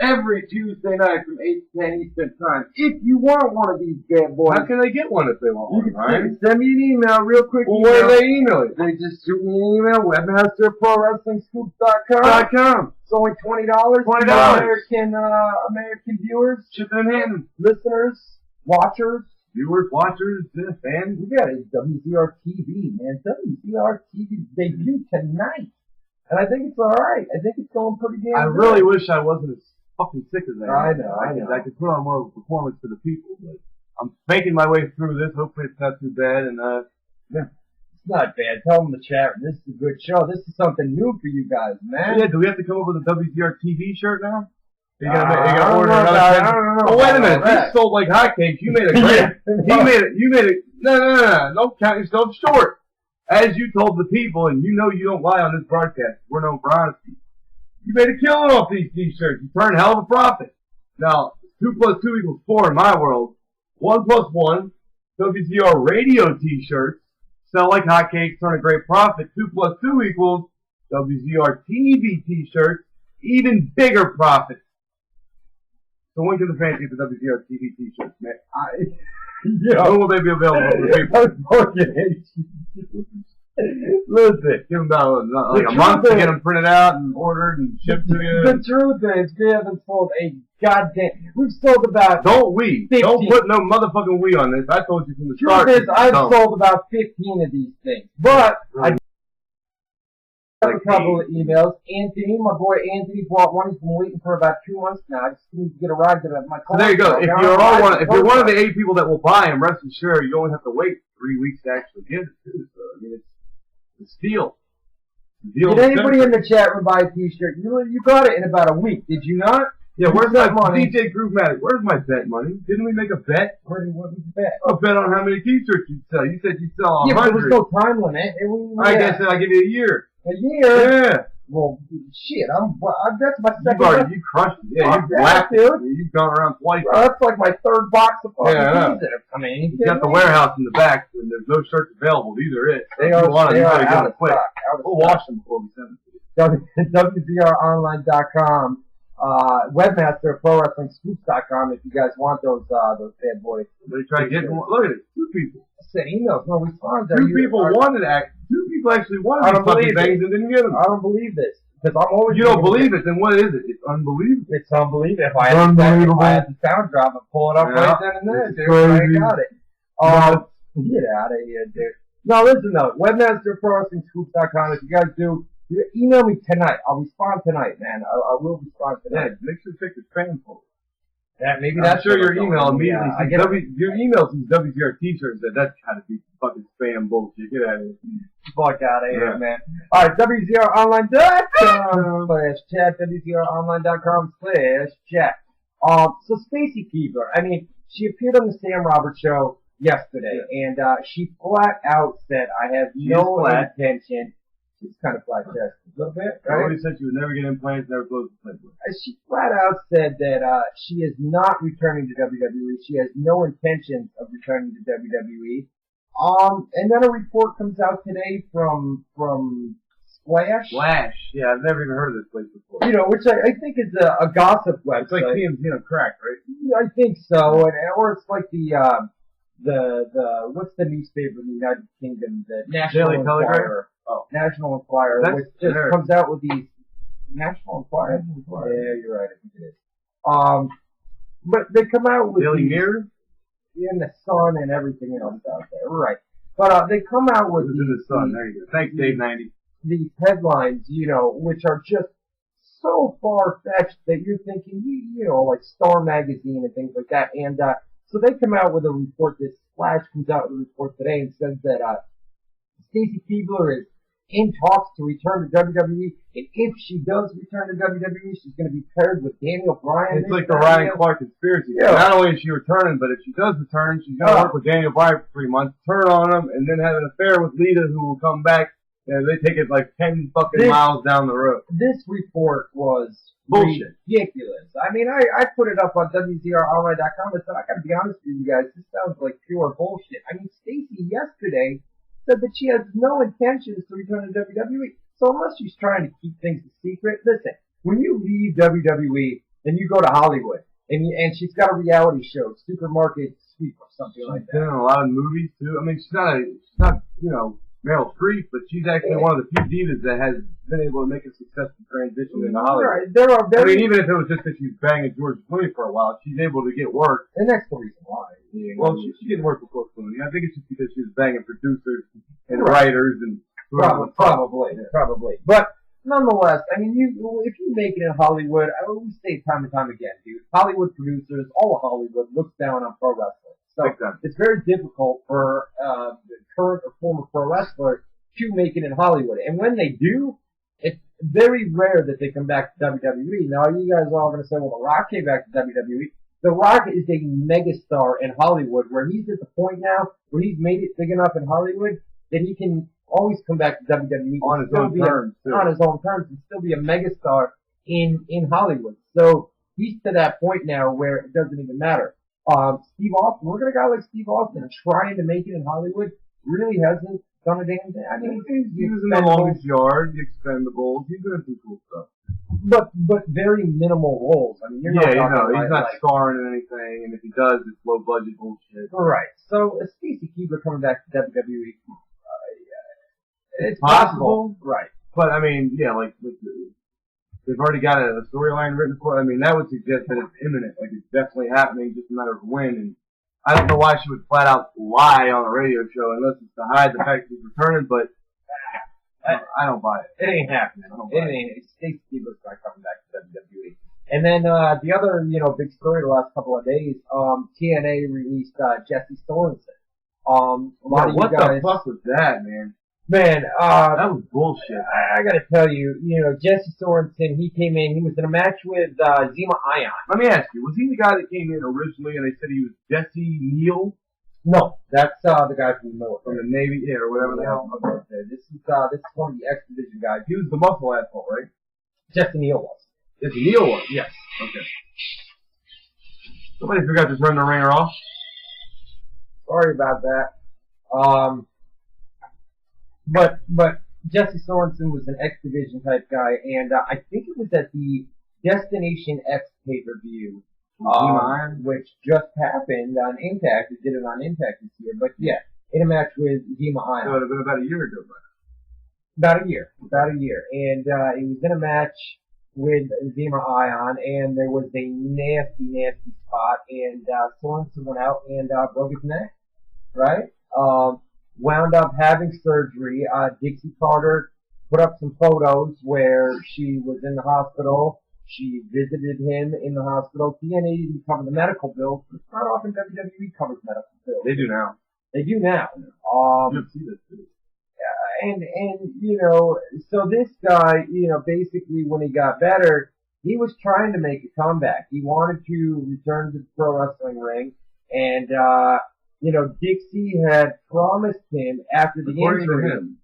Every Tuesday night from 8 to 10 Eastern Time. If you want one of these bad boys, How can they get one if they want you one, can Ryan? send me an email, real quick. Well, where do they email it? They just shoot me an email, webmasterprowrestlingscoops.com. It's only $20. American viewers, Shipping and handling. listeners, watchers. Viewers, watchers, fans. We got it. WZR TV, man. WZR TV debut tonight. And I think it's alright. I think it's going pretty damn I good. really wish I wasn't as fucking sick as that. I know. I could put on more of a performance for the people, but I'm making my way through this. Hopefully it's not too bad, and It's not bad. Tell them to chat. This is a good show. This is something new for you guys, man. yeah, do we have to come up with a WZR TV shirt now? You I gonna don't order know another about- thing? I don't know Oh, wait a about minute. that. These sold like hotcakes. You made a great. You made it. No. Don't count yourself short. As you told the people, and you know you don't lie on this broadcast. We're known for honesty. You made a killing off these t-shirts. You turned hell of a profit. Now, 2 + 2 = 4 in my world. 1 + 1. WZR radio t-shirts sell like hotcakes, turn a great profit. 2 + 2 = WZR TV t-shirts, even bigger profits. So when can the fans get the WZR TV t-shirts, man? When will they be available for the people? Listen, give them about like a month to get them printed out and ordered and shipped to you. The truth is, we haven't sold a goddamn. We've sold about. Don't 15. put no motherfucking we on this. I told you from the Truth start. is, I've sold about 15 of these things, but I got a couple of emails. Anthony, my boy Anthony, bought one. He's been waiting for about 2 months now. I just need to get a ride to my car. So there you go. If you're one of the 8 people that will buy them, rest assured you only have to wait 3 weeks to actually get it too. So I mean, it's a steal. Did anybody in the chat room buy a t-shirt? You got it in about a week, did you not? Yeah, where's my money? DJ Groovematic? Where's my bet money? Didn't we make a bet? What was the bet? A bet on how many t-shirts you'd sell. You said you'd sell 100. Yeah, but there was no time limit. I guess I'll give you a year. A year? Yeah. Well, shit, that's my second. You crushed it. Yeah, Fuck you that, lapped dude. it. You've gone around twice. Bro, that's like my third box of fucking Yeah, I know. teas that have come in. You got the warehouse in the back, and there's no shirts available. These are it. They If are, you want them, they you are gotta get out them of quick. stock. We'll wash them before we send them to you. WZROnline.com, webmaster of ProWrestlingScoops.com if you guys want those bad boys. They try to get them. Look at it. 2 people. I sent emails, no response. 2 people wanted to act. 2 people actually wanted these fucking things and didn't get them. I don't believe this. Because I'm always. You don't believe it, then what is it? It's unbelievable. It's unbelievable. If I had the sound drop and pull it up right then and there, dude, I got it. Get out of here, dude. No, listen though. WebmasterProWrestlingScoops.com. If you guys do, email me tonight. I'll respond tonight, man. I will respond tonight. Yeah, make sure to check your spam folder. Yeah, maybe I'm that's sure your email immediately Yeah, your email says WZR t-shirts. That's gotta be fucking spam bullshit. Get out of here. Fuck out of here, Yeah. man. Alright, WZROnline.com/chat, WZROnline.com/chat. So Stacy Keebler, I mean, she appeared on the Sam Roberts show yesterday, and she flat out said, I have no intention. She's kind of flat chested a little bit, I right? already said she would never get implants, never close the playbook. She flat out said that she is not returning to WWE. She has no intentions of returning to WWE. And then a report comes out today from Splash. Yeah, I've never even heard of this place before. You know, which I think is a gossip website. It's like TMZ on crack, right? Yeah, I think so, or it's like the what's the newspaper in the United Kingdom? The National Daily Enquirer. Telegraph? Oh. National Enquirer, That's which just generic. comes out with these National Enquirer. Yeah, you're right. I think it is. But they come out with Daily these, Mirror? and the Sun and everything else out there, right? But they come out with It was in the sun. There you go. Thanks, Dave 90. these headlines, you know, which are just so far-fetched that you're thinking, you know, like Star Magazine and things like that. And so they come out with a report. This Splash comes out with a report today and says that Stacy Keebler is in talks to return to WWE, and if she does return to WWE, she's going to be paired with Daniel Bryan. It's like the Ryan Clark conspiracy. Yeah. Not only is she returning, but if she does return, she's going to work with Daniel Bryan for 3 months, turn on him, and then have an affair with Lita, who will come back, and they take it like 10 fucking miles down the road. This report was bullshit. Ridiculous. I mean, I put it up on WZROnline.com and said, I gotta be honest with you guys, this sounds like pure bullshit. I mean, Stacy yesterday said that she has no intentions to return to WWE. So unless she's trying to keep things a secret, listen, when you leave WWE and you go to Hollywood, and she's got a reality show, Supermarket Sweep or something like that. She's been in a lot of movies too. I mean, she's not Meryl Streep, but she's actually one of the few divas that has been able to make a successful transition into Hollywood. Right. There are very, I mean, even if it was just that she was banging George Clooney for a while, she's able to get work. And that's the reason why. Well, she didn't work with George Clooney. I think it's just because she was banging producers and writers and probably. But nonetheless, I mean, if you make it in Hollywood, I always say time and time again, dude, Hollywood producers, all of Hollywood looks down on pro wrestling. So it's very difficult for current or former pro wrestlers to make it in Hollywood. And when they do, it's very rare that they come back to WWE. Now, you guys are all going to say, well, The Rock came back to WWE. The Rock is a megastar in Hollywood, where he's at the point now where he's made it big enough in Hollywood that he can always come back to WWE on his own terms, and still be a megastar in Hollywood. So he's to that point now where it doesn't even matter. Steve Austin, look at a guy like Steve Austin trying to make it in Hollywood, really hasn't done a damn thing. I mean, he's in The Longest Yard, The Expendables, he's doing some cool stuff. But very minimal roles. I mean, he's not starring in anything, and if he does, it's low budget bullshit. Right. So Stacy Keibler coming back to WWE, it's possible. Right. But I mean, they've already got a storyline written for it. I mean, that would suggest that it's imminent. Like, it's definitely happening, just a matter of when. And I don't know why she would flat out lie on a radio show unless it's to hide the fact she's returning, but I don't buy it. It ain't happening. Stacy Keibler's not coming back to WWE. And then the other, big story the last couple of days, TNA released Jesse Sorensen. What the fuck was that, man? Man, that was bullshit. I gotta tell you, Jesse Sorensen, he came in, he was in a match with Zema Ion. Let me ask you, was he the guy that came in originally and they said he was Jesse Neal? No, that's the guy from the military. From the Navy, or whatever the hell. This is one of the X Division guys. He was the muscle asshole, right? Jesse Neal was. Jesse Neal was? Yes. Okay. Somebody forgot to turn the ringer off. Sorry about that. But Jesse Sorensen was an X Division type guy, and I think it was at the Destination X pay-per-view, which just happened on Impact. It did it on Impact this year, but yeah, in a match with Zema Ion. So it would have been about a year ago, right? About a year, and it was in a match with Zema Ion, and there was a nasty spot, and Sorensen went out and broke his neck, right? Wound up having surgery. Dixie Carter put up some photos where she was in the hospital. She visited him in the hospital. TNA didn't cover the medical bills, but it's not often WWE covers medical bills. They do now. They do now. You see this too. And so this guy, basically when he got better, he was trying to make a comeback. He wanted to return to the pro wrestling ring, and Dixie had promised him after the injury.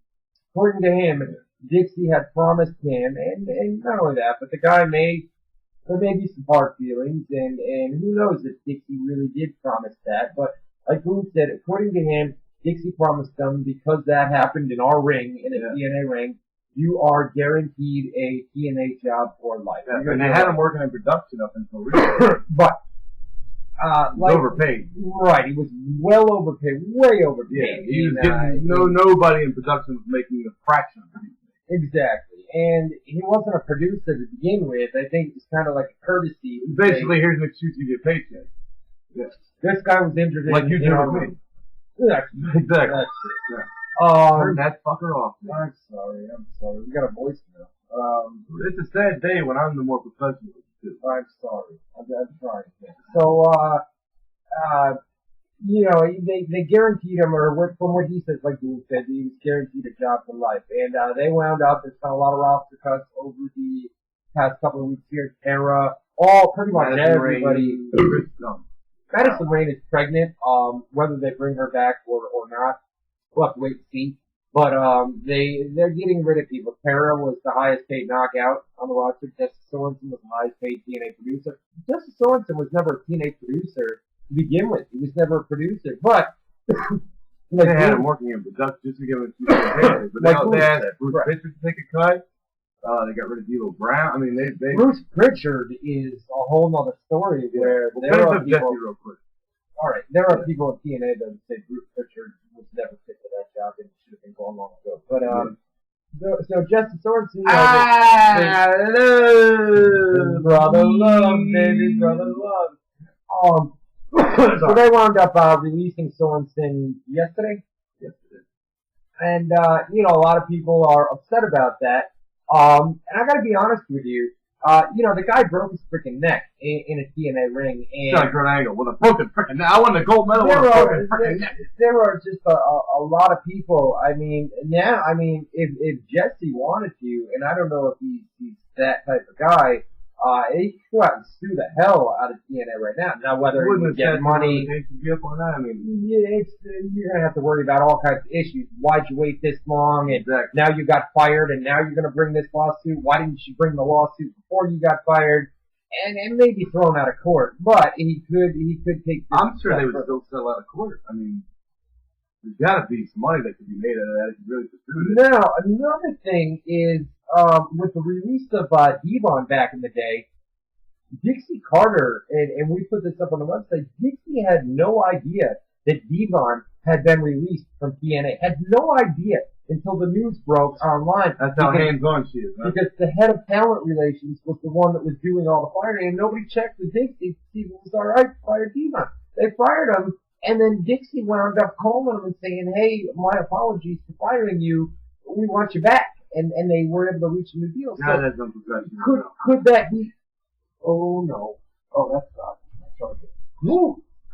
According to him, Dixie had promised him, and not only that, but the guy there may be some hard feelings, and who knows if Dixie really did promise that, but like Boone said, according to him, Dixie promised them, because that happened in our ring, in a TNA ring, you are guaranteed a TNA job for life. Yeah, and they had him working in production up until recently. But overpaid. Right, he was well overpaid, way overpaid. Yeah, he was getting, nobody in production was making a fraction of it. Exactly, and he wasn't a producer to begin with. I think it was kind of like a courtesy. Basically, here's an excuse to get paycheck. Yes. This guy was injured like you did with me. Yeah, exactly. That's it. Yeah. Turn that fucker off. I'm sorry. We got a voicemail. It's a sad day when I'm the more professional. I'm sorry. I'm trying. So, you know, they guaranteed him, or from what he says, like Dean said, he was guaranteed a job for life. And they wound up, there's been a lot of roster cuts over the past couple of weeks here. Tara, pretty much everybody. Madison Rain is pregnant. Whether they bring her back or not, we'll have to wait and see. But they're getting rid of people. Tara was the highest paid knockout on the roster. Justice Sorensen was the highest paid TNA producer. Justice Sorensen was never a TNA producer to begin with. He was never a producer. But they had him working in production just to give him a few but they asked Bruce Pritchard to take a cut. They got rid of D'Lo Brown. I mean, they Bruce Pritchard is a whole other story where there are people. Real quick. All right, there are people in TNA that would say Bruce Pritchard was never fit for that job and should have been gone long ago. But so Justice Sorensen, hello, brother love, baby, brother love. So they wound up releasing Sorensen yesterday, and you know, a lot of people are upset about that. And I gotta be honest with you, you know, the guy broke his freaking neck in a TNA ring, and John Kurt Angle with a broken freaking neck. I won the gold medal with a broken freaking neck. There are just a lot of people. I mean, now, I mean, if Jesse wanted to, and I don't know if he's that type of guy, he could go out and sue the hell out of TNA right now. Now, whether he would get money, I mean, yeah, you're gonna have to worry about all kinds of issues. Why'd you wait this long? And now you got fired, and now you're gonna bring this lawsuit. Why didn't you bring the lawsuit before you got fired? And maybe thrown out of court, but he could take. I'm sure they would still settle out of court. I mean, there's got to be some money that could be made out of that if you really pursued it. Now, another thing is, with the release of Devon back in the day, Dixie Carter, and we put this up on the website, Dixie had no idea that Devon had been released from TNA. Had no idea until the news broke online. That's how hands-on she is, huh? Because the head of talent relations was the one that was doing all the firing, and nobody checked with Dixie to see if it was all right to fire Devon. They fired him, and then Dixie wound up calling him and saying, "Hey, my apologies for firing you. We want you back." And they were able to reach a new deal. No, that's unprofessional. Could that be? Oh no! Oh, that's not.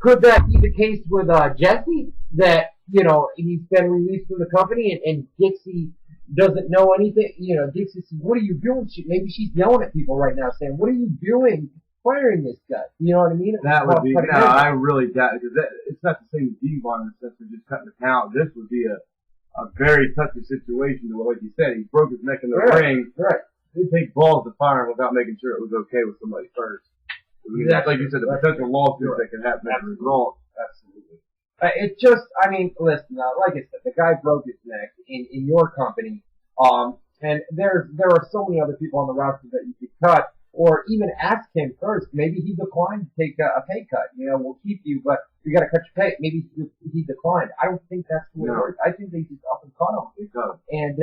Could that be the case with Jesse? That, you know, he's been released from the company and Dixie doesn't know anything. You know, Dixie says, "What are you doing?" Maybe she's yelling at people right now, saying, "What are you doing, firing this guy?" You know what I mean? That would be. No, I really doubt it, because it's not the same as Devon in the sense of just cutting the count. This would be a very touchy situation. Like you said, he broke his neck in the ring. Right. It'd take balls to fire him without making sure it was okay with somebody first. I mean, that's like you said, the potential lawsuits that can happen as a result. Absolutely. It's just, I mean, listen, like I said, the guy broke his neck in your company, and there are so many other people on the roster that you could cut, or even ask him first. Maybe he declined to take a pay cut. You know, we'll keep you, but we got to cut your pay. Maybe he declined. I don't think that's the way it works. I think they just up and cut him. And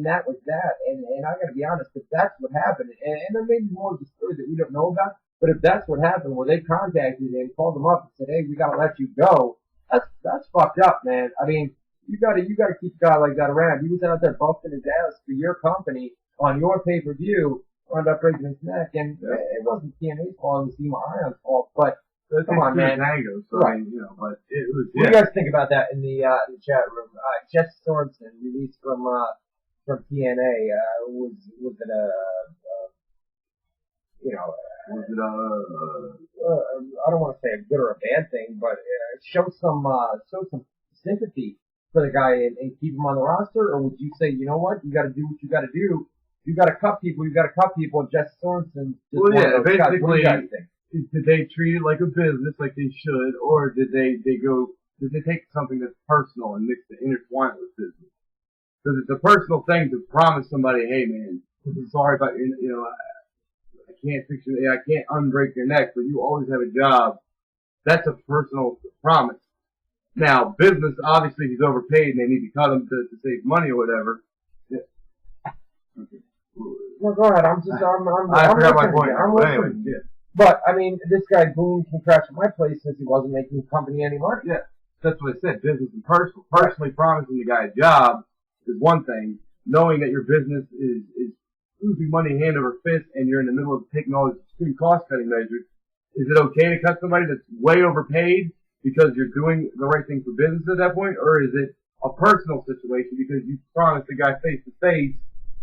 that was that. And I got to be honest, if that's what happened, and there may be more of the story that we don't know about, but if that's what happened, where they contacted him, called him up and said, "Hey, we got to let you go," that's fucked up, man. I mean, you got to keep a guy like that around. He was out there busting his ass for your company on your pay-per-view, wound up breaking his neck, and it wasn't TNA's fault, it was Ema Ion's fault, but come on, man. Right. You know, but it was, what do you guys think about that in the chat room? Jess Sorensen, released from TNA, was it you know, was it I don't want to say a good or a bad thing, but show some sympathy for the guy and keep him on the roster, or would you say, you know what, you got to do what you got to do? You got to cut people. You got to cut people. Jess Sorensen. Well, yeah, basically. What do you guys think? Did they treat it like a business, like they should, or did they take something that's personal and intertwine it with business? Because it's a personal thing to promise somebody, "Hey, man, I'm sorry about you know, I can't fix you, I can't unbreak your neck, but you always have a job." That's a personal promise. Now, business, obviously, he's overpaid and they need to cut him to save money or whatever. Yeah. Okay. No, go ahead. I forgot my point. Anyway, yeah. But, I mean, this guy, Boone, can crash at my place since he wasn't making the company any money. Yeah, that's what I said. Business and personal. Personally promising the guy a job is one thing. Knowing that your business is losing money hand over fist and you're in the middle of taking all these extreme cost-cutting measures, is it okay to cut somebody that's way overpaid because you're doing the right thing for business at that point, or is it a personal situation because you promised the guy face to face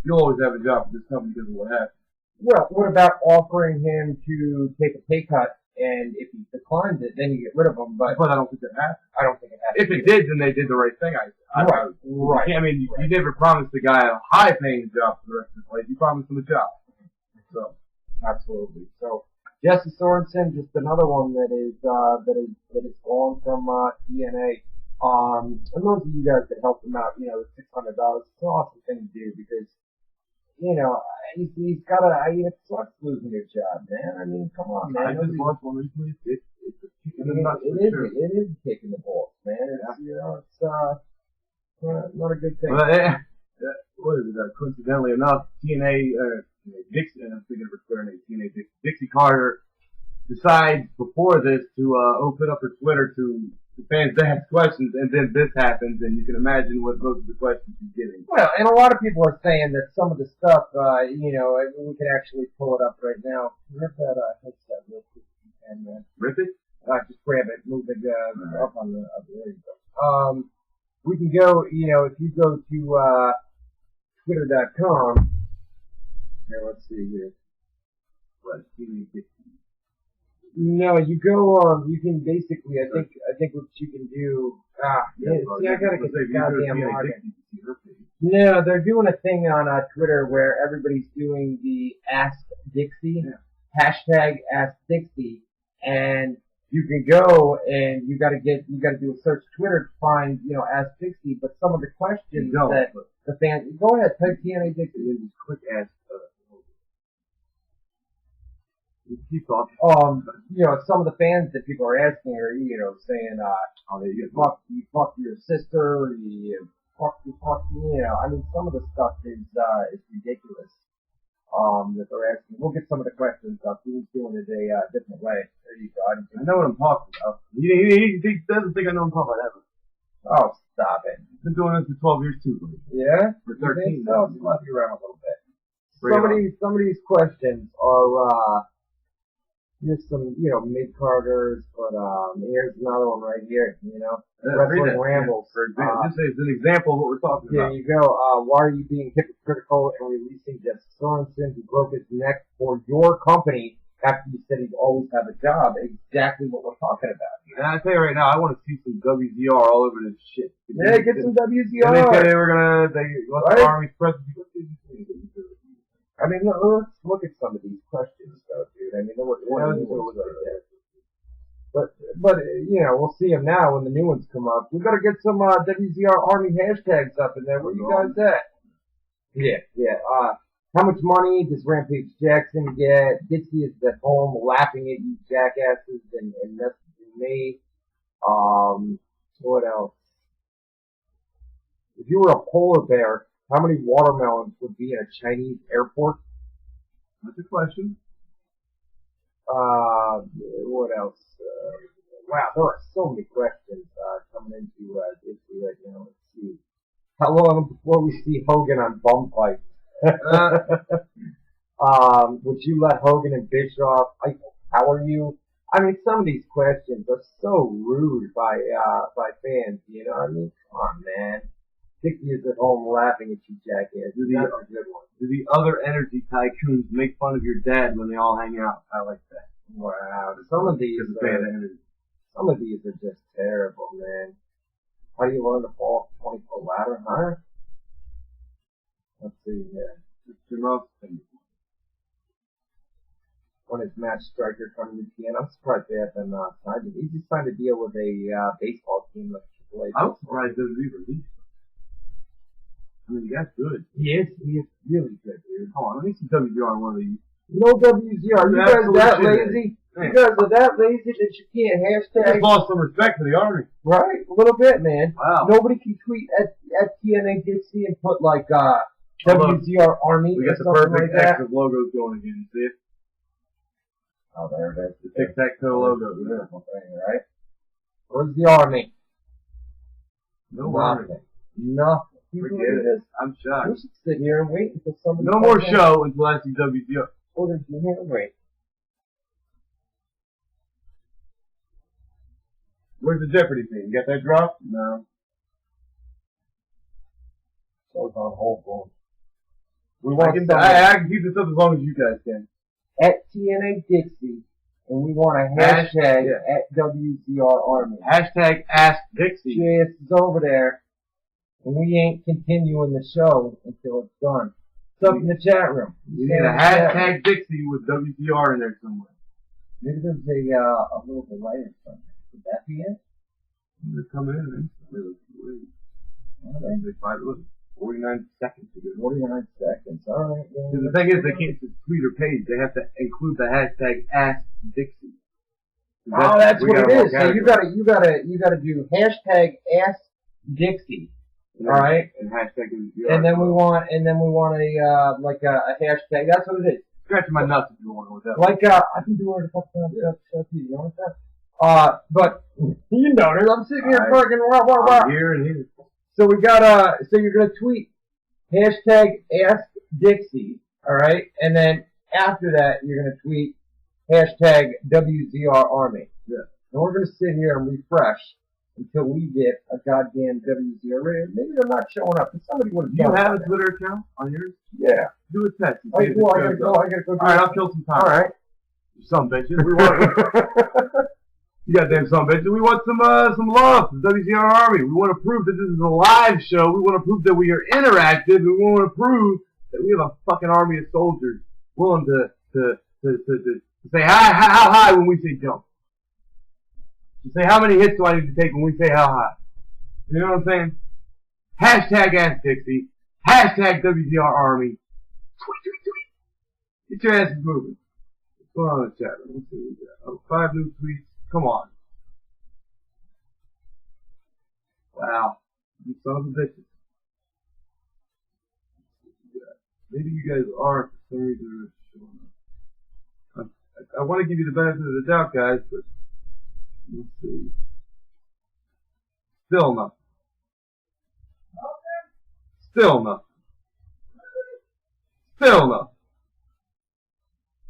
you'll always have a job for this company because of what happened? Well, what about offering him to take a pay cut, and if he declines it, then you get rid of him? But I don't think that happened. I don't think it happened. If it did, then they did the right thing. Right. I mean, you never promised the guy a high-paying job for the rest of his life. You promised him a job. So, absolutely. So, Jesse Sorensen, just another one that is gone from TNA. And those of you guys that helped him out, the $600, it's an awesome thing to do because, he's got it sucks losing your job, man. I mean, come on, man. I just watched one recently. It is kicking the balls, man. It's not a good thing. Well, what is it? Coincidentally enough, Dixie, and I'm thinking of her square name, Dixie Carter decides before this to open up her Twitter to the fans to ask questions, and then this happens, and you can imagine what most of the questions she's getting. Well, and a lot of people are saying that some of the stuff, we can actually pull it up right now. Rip that headset real quick, man. Rip it? Just grab it, move it up on the there you go. We can go, if you go to Twitter.com. Here, let's see here. What? No, you go. You can basically. I think what you can do. See, I gotta get the goddamn login. No, they're doing a thing on Twitter where everybody's doing the Ask Dixie hashtag Ask Dixie, and you can go and you gotta do a search Twitter to find Ask Dixie. But some of the questions that the fans go ahead type TNA Dixie and just click Ask. Keep talking. Some of the fans that people are asking are, saying, you fuck your sister, you fuck, I mean, some of the stuff is ridiculous, that they're asking. We'll get some of the questions up. He's doing it a different way. There you go. I know what I'm talking about. He doesn't think I know what I'm talking about ever. Oh, stop it. I've been doing this for 12 years too, buddy. Yeah? For 13. So, you might be around a little bit. Some of these questions are, here's some, mid-carders, but, here's another one right here, Wrestling Rambles. This is an example of what we're talking about. There you go. Why are you being hypocritical and releasing Jesse Sorensen, who broke his neck for your company after you said he'd always have a job? Exactly what we're talking about. And I tell you right now, I want to see some WZR all over this shit. Yeah, get some WZR. And they said they were the Army's president. I mean, let's look at some of these questions, though, dude. I mean, there were ones like that. But we'll see them now when the new ones come up. We gotta get some WZR Army hashtags up in there. Where you guys at? Yeah. How much money does Rampage Jackson get? Dixie is at home laughing at you jackasses and messaging me. What else? If you were a polar bear, how many watermelons would be in a Chinese airport? That's a question. What else? Wow, there are so many questions coming into Dixie right now. Let's see. How long before we see Hogan on bum fights? Would you let Hogan and Bischoff empower you? I mean, some of these questions are so rude by fans. You know what I mean? Come on, man. Dixie is at home laughing at you, jackass. That's a good one. Do the other energy tycoons make fun of your dad when they all hang out? I like that. Wow. Some of these are just terrible, man. How do you learn to fall off a 20-foot ladder, huh? Let's see here. Jim Ross thing. When is Matt Striker coming to TN? I'm surprised they haven't signed him. He just signed a deal with a baseball team like AAA. I'm surprised they didn't release him. I mean, the guy's good. He is really good, dude. Hold on, let me see WZR on one of these. No WZR. You guys are that lazy? You guys are that lazy that you can't hashtag? You lost some respect for the Army. Right? A little bit, man. Wow. Nobody can tweet at TNA Dixie and put like, WZR Army we got or the something perfect like X that. of logos going again, you see it? Oh, there it is. The tic-tac-toe logo. Beautiful thing, right? Where's the Army? No Army. Nothing. Forget it. I'm shocked. We should sit here and wait until somebody. No more show until I see WZR. Orders you here and wait. Where's the Jeopardy thing? You got that dropped? No. So it's on hold for I can keep this up as long as you guys can. at TNA Dixie, and we want a hashtag at WZR Army. Hashtag Ask Dixie. JS is over there, and we ain't continuing the show until it's done. It's up in the chat room. We need a hashtag Dixie with WZR in there somewhere. Maybe there's a little delay or something. Would that be it? They're coming in. Really. 49 seconds to go. 49 seconds. All right. So the thing is, they can't just tweet or page. They have to include the hashtag Ask Dixie. That's what it is. So you gotta do hashtag Ask Dixie. All right. And hashtag WZR. And then we want a like a hashtag. That's what it is. Scratching my nuts if you want with that. Like I've been doing it a couple times. You know what that? But you know it. I'm sitting here fucking I'm here and here. So we got so you're gonna tweet hashtag Ask Dixie, all right, and then after that you're gonna tweet hashtag WZR Army. Yeah. And we're gonna sit here and refresh until we get a goddamn WZR radio. Maybe they're not showing up. Somebody would have. Do you have a Twitter account on yours? Yeah. Do a test. I gotta go. All right, I'll kill some time. All right. Some bitches. We want. You goddamn son bitches. We want some love from WZR Army. We want to prove that this is a live show. We want to prove that we are interactive. We want to prove that we have a fucking army of soldiers willing to say how high when we say jump. To say how many hits do I need to take when we say how high. You know what I'm saying? Hashtag Ask Dixie. Hashtag WZR Army. Tweet. Get your asses moving. What's going on in the chat? Let's see what we got. Oh, 5 new tweets. Come on. Wow. You sons of bitches. Maybe you guys are for some reason showing up. I want to give you the benefit of the doubt, guys, but let's see. Still nothing. Still nothing. Still nothing.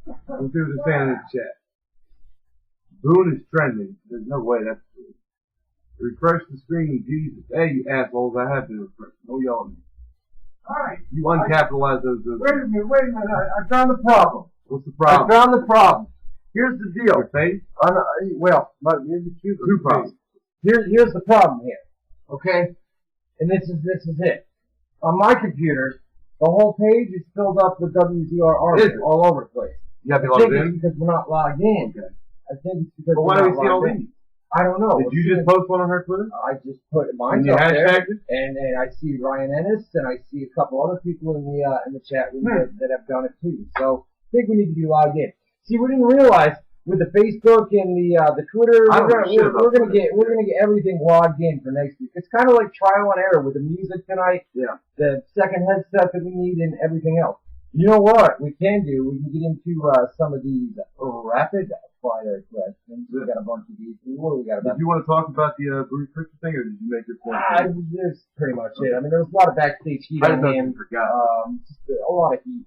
Let's see what they're saying in the chat. Boone is trending. There's no way that's true. Refresh the screen, Jesus. Hey, you assholes, I have been refreshed. No yell at me. Alright. You uncapitalize those. Wait a minute. I found the problem. What's the problem? I found the problem. Here's the deal. Your face? Here's the cute Two problems. Here's the problem here. Okay? And this is it. On my computer, the whole page is filled up with WZR articles all over the place. You gotta be logged in? Because we're not logged in. Okay. I think it's because why do we see all these? I don't know. Did you just post one on her Twitter? I just put mine up there, and I see Ryan Ennis, and I see a couple other people in the chat room that have done it too. So I think we need to be logged in. See, we didn't realize with the Facebook and the Twitter, we're gonna get everything logged in for next week. It's kind of like trial and error with the music tonight, the second headset that we need, and everything else. You know what we can do? We can get into some of these rapid fire questions. We got a bunch of these. What do we got about? Did you want to talk about the Bruce Pritchard thing, or did you make your point? That's pretty much it. I mean, there was a lot of backstage heat on him. Just a lot of heat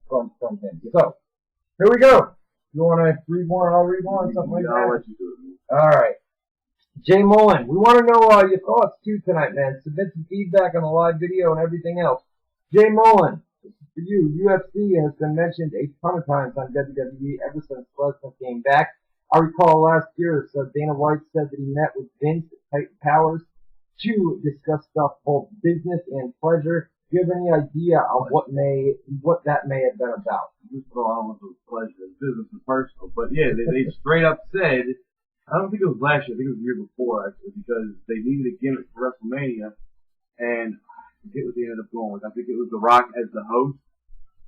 from him. So here we go. You want to read one? I'll read one. Something like that. I'll let you do it. All right. Jay Mullen, we want to know your thoughts too tonight, man. Submit some feedback on the live video and everything else. Jay Mullen. For you, UFC has been mentioned a ton of times on WWE ever since Lesnar came back. I recall last year, so Dana White said that he met with Vince at Titan Powers to discuss stuff both business and pleasure. Do you have any idea of what that may have been about? Just almost with pleasure, business and personal. But yeah, they straight up said, I don't think it was last year, I think it was the year before actually, because they needed a gimmick for WrestleMania, and I forget what they ended up going with. I think it was The Rock as the host.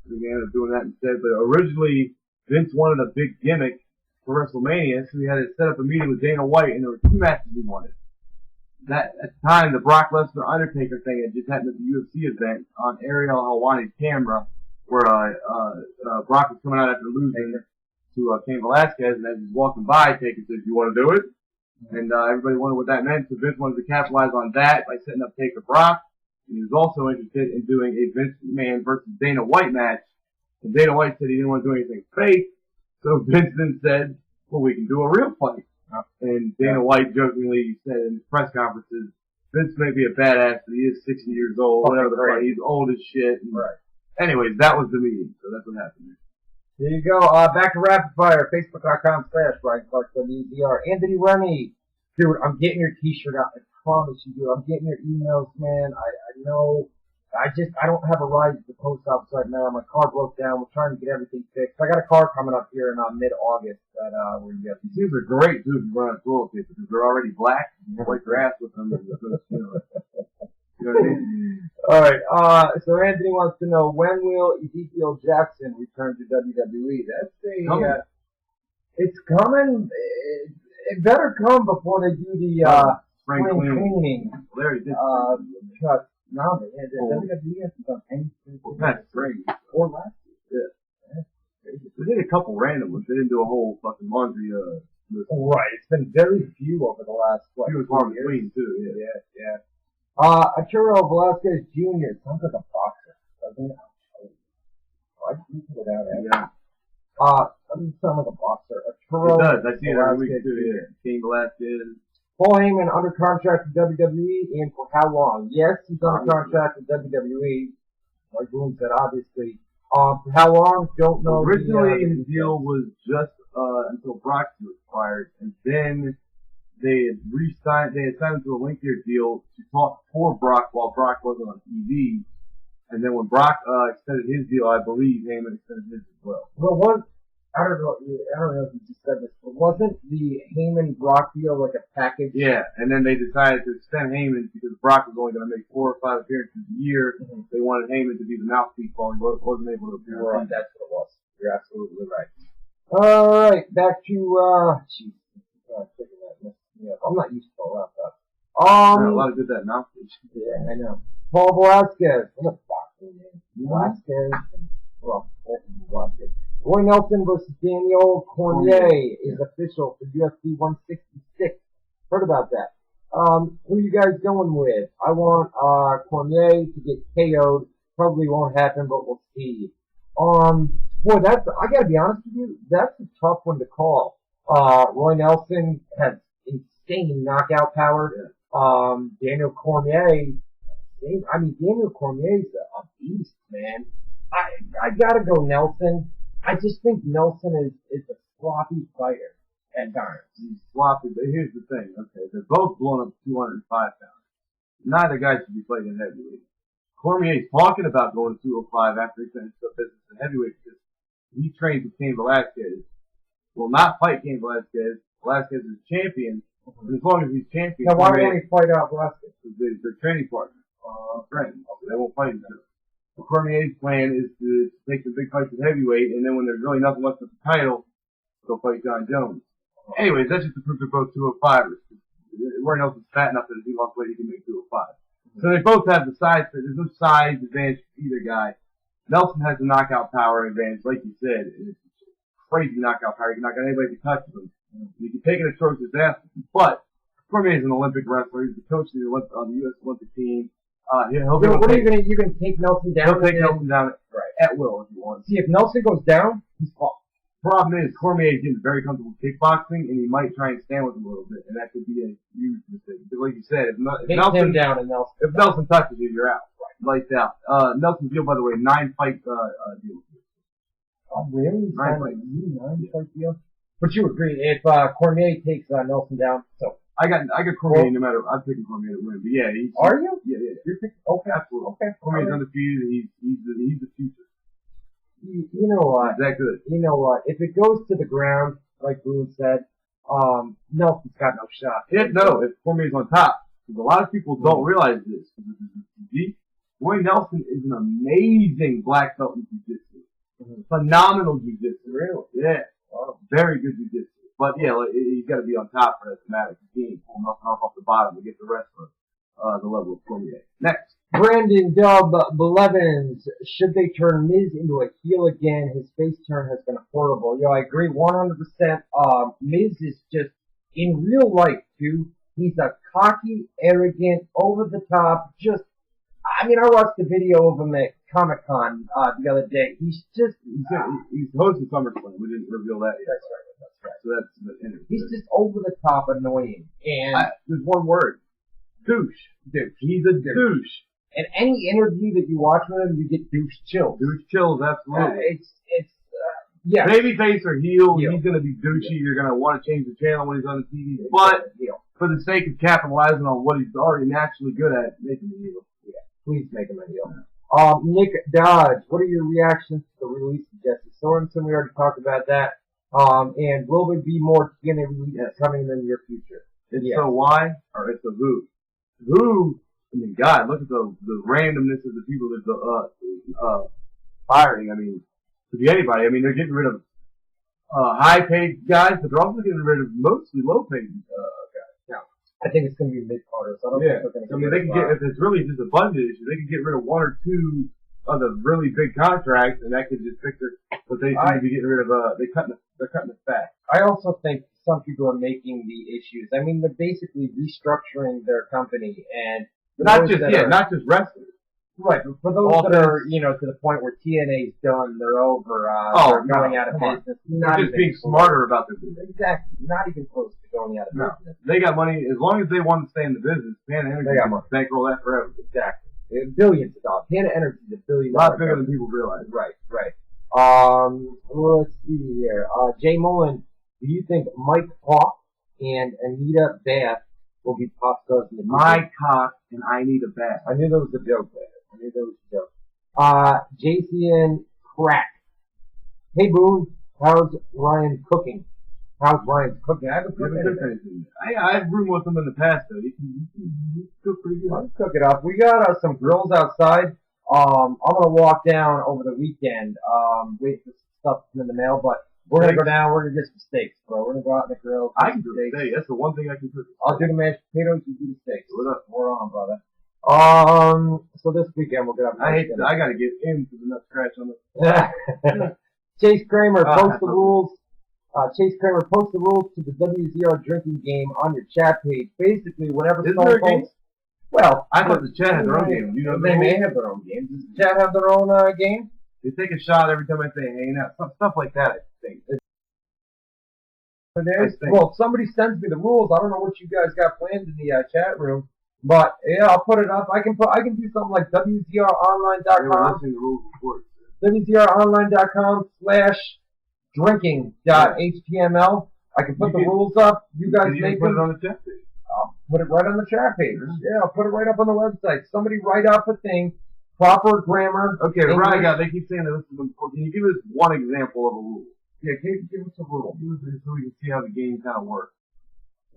I think they ended up doing that instead. But originally, Vince wanted a big gimmick for WrestleMania, so he had to set up a meeting with Dana White, and there were 2 matches he wanted. That at the time, the Brock Lesnar Undertaker thing had just happened at the UFC event on Ariel Helwani's camera, where Brock was coming out after losing to Cain Velasquez, and as he's walking by, Taker says, "You want to do it?" And everybody wondered what that meant, so Vince wanted to capitalize on that by setting up Taker Brock. And he was also interested in doing a Vince McMahon versus Dana White match. And Dana White said he didn't want to do anything fake. So Vince then said, well, we can do a real fight. And Dana White jokingly said in his press conferences, Vince may be a badass, but he is 60 years old, whatever the fuck. He's old as shit. And anyways, that was the meeting, so that's what happened. There you go. Back to Rapid Fire, Facebook.com/BrianClark.WZR. Anthony Remy. Dude, I'm getting your t-shirt out. I promise you, dude. I'm getting your emails, man. I know. I don't have a ride to the post office right now. My car broke down. We're trying to get everything fixed. I got a car coming up here in mid-August that where you get these. These are great too if you run out of toilet paper because they're already black. You can wipe your ass with them. You know what I mean? All right. So Anthony wants to know, when will Ezekiel Jackson return to WWE? That's it's coming. It better come before they do the spring cleaning. Larry did. Because no, WWE hasn't done anything. That's great. Or last year. Yeah. They did a couple random ones. They didn't do a whole fucking laundry list. Right. It's been very few over the last few years. Too. Yeah. Arturo Velasquez Jr. sounds like a boxer, doesn't it? I can figure it out. Yeah. Doesn't sound like a boxer. Arturo. It does. I see it every week too. Yeah. King Velasquez. Paul Heyman under contract with WWE, and for how long? Yes, he's under contract with WWE. Like Boone said, obviously. For how long? Don't know. Originally, his deal was just until Brock was fired, and then they had signed him to a lengthier deal to talk for Brock while Brock wasn't on TV. And then when Brock extended his deal, I believe Heyman extended his as well. Well, I don't know if you just said this, but wasn't the Heyman-Brock deal like a package? Yeah, and then they decided to extend Heyman because Brock was only going to make 4 or 5 appearances a year. Mm-hmm. They wanted Heyman to be the mouthpiece while he wasn't able to appear. Right, that's what it was. You're absolutely right. All right, back to I'm not used to all that stuff. A lot of good that mouthpiece. Yeah, I know. Paul Velasquez. What a boxing name. Velasquez. Velasquez. Roy Nelson versus Daniel Cormier is official for UFC 166. Heard about that. Who are you guys going with? I want Cormier to get KO'd. Probably won't happen, but we'll see. Boy, I gotta be honest with you, that's a tough one to call. Roy Nelson has insane knockout power. Daniel Cormier, Daniel Cormier's a beast, man. I gotta go Nelson. I just think Nelson is a sloppy fighter at times. He's sloppy, but here's the thing. Okay, they're both blowing up 205 pounds. Neither guy should be fighting in heavyweight. Cormier's talking about going to 205 after he finished up business in heavyweight because he trains with Cain Velasquez. Will not fight Cain Velasquez. Velasquez is champion, and as long as he's champion, now why won't he fight out Velasquez? They're training partners. Friends. They won't fight each other. Cormier's plan is to take the big fights at heavyweight, and then when there's really nothing left of the title, go fight John Jones. Anyways, that's just to prove they're both 205ers. Roy Nelson's fat enough that if he lost weight, he can make 205. So they both have the size. There's no size advantage for either guy. Nelson has the knockout power advantage, like you said. It's crazy knockout power. You can knock out anybody who touches him. You can take an atrocious ass, but Cormier's an Olympic wrestler. He's the coach of the U.S. Olympic team. What are you gonna take Nelson down? He'll take Nelson down at will if you want. See, if Nelson goes down, he's off. Problem is, Cormier is getting very comfortable with kickboxing, and he might try and stand with him a little bit, and that could be a huge mistake. Because like you said, if Nelson touches you, you're out. Right. Lights out. Nelson's deal, by the way, 9-fight deal. Oh, really? 9-fight deal? But you agree, if Cormier takes Nelson down, so. I got Cormier no matter. I'm picking Cormier to win, but yeah, are you? Yeah. You're picking? Okay, absolutely. Okay, Cormier's undefeated. He's the future. You know what? Is that good? You know what? If it goes to the ground, like Boone said, Nelson's got no shot. If Cormier's on top, because a lot of people don't realize this. Roy Nelson is an amazing black belt in jiu-jitsu. Mm-hmm. Phenomenal jiu-jitsu. Really? Yeah. Wow. Very good jiu-jitsu. But yeah, he's got to be on top for that to matter. He ain't pulling nothing off the bottom to get the rest of the level of Cormier. Next. Brandon Dub Blevins. Should they turn Miz into a heel again? His face turn has been horrible. I agree 100%. Miz is just, in real life too, he's a cocky, arrogant, over the top, I watched the video of him at Comic-Con, the other day. He's hosting SummerSlam. We didn't reveal that yet. That's right. so that's the interview. He's just over the top annoying. And there's one word. Douche. He's a douche. And any interview that you watch with him, you get douche chills. Douche chills, absolutely. Yeah. Babyface or heel, he's going to be douchey. You're going to want to change the channel when he's on the TV. But for the sake of capitalizing on what he's already naturally good at, make him a heel. Yeah. Please make him a heel. Nick Dodge, what are your reactions to the release of Jesse Sorensen? We already talked about that. And will there be more TNA releases coming in the near future? It's a why or it's a who. Who? I mean, God, look at the randomness of the people that hiring. I mean, could be anybody. I mean, they're getting rid of high-paid guys, but they're also getting rid of mostly low-paid guys. Now, I think it's going to be mid-carders. I don't think they're going to. I mean, they can get, if it's really just a budget issue, they can get rid of one or two of the really big contracts, and that could just fix it. But they seem to be getting rid of they're cutting it fast. I also think some people are making the issues. I mean, they're basically restructuring their company and not just wrestlers. Right, but for those that are, to the point where TNA's done, they're over, they're going out of business. They're just being smarter about their business. Exactly, not even close to going out of business. They got money, as long as they want to stay in the business, Panda Energy can bankroll that forever. Exactly. Billions of dollars. Panda Energy is $1 billion. A lot bigger than people realize. Right. Let's see here. Jay Mullen, do you think Mike Hawk and Anita Bath will be pop stars in the future? Mike Hawk and I Need a Bath. I knew there was a joke there. JCN Crack. Hey Boone, how's Ryan cooking? How's Ryan's cooking? I haven't cooked anything. I've roomed with him in the past though. He can cook pretty good. Let's cook it up. We got some grills outside. I'm gonna walk down over the weekend, wait for stuff to come in the mail, but we're gonna go down, we're gonna get some steaks, bro. We're gonna go out in the grill. I can do a steak. That's the one thing I can cook. I'll do the mashed potatoes, you do the steaks. We're on, brother. So this weekend we'll get up. I gotta get into the nut scratch on this. Chase Kramer, post the rules. Chase Kramer, post the rules to the WZR drinking game on your chat page. Basically, whatever Stone Cold. Well, I thought the chat had their own game. You know, they may have their own games. Does the chat have their own game? They take a shot every time I say hanging out. Stuff like that, I think. Well, if somebody sends me the rules, I don't know what you guys got planned in the chat room. But yeah, I'll put it up. I can do something like WZROnline.com. WZROnline.com/drinking.html. I can put the rules up. You guys make put it on the chat page. I'll put it right on the chat page. Yeah, I'll put it right up on the website. Somebody write up a thing, proper grammar. Okay, right. They keep saying that this is important. Can you give us one example of a rule? Yeah, give us a rule. So we can see how the game kind of works.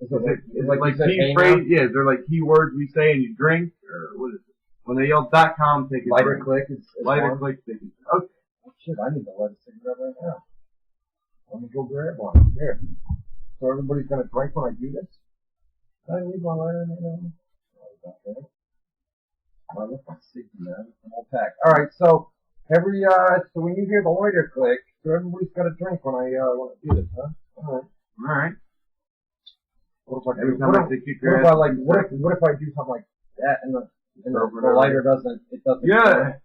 Is it like key phrase? Yeah, they're like keywords we say and you drink, or what is it? When they yell .com, take a lighter drink. click. Lighter click, take it. Okay. Oh, shit, I need to light a cigarette right now. Let me go grab one. Here. So everybody's gonna drink when I do this? I leave my lighter in there. Sorry about that. I left my cigarette, man. I'm all packed. Alright, so so when you hear the lighter click, so everybody's got to drink when I want to do this, huh? Alright. What if I do? What if I do something like that and the lighter doesn't? Yeah.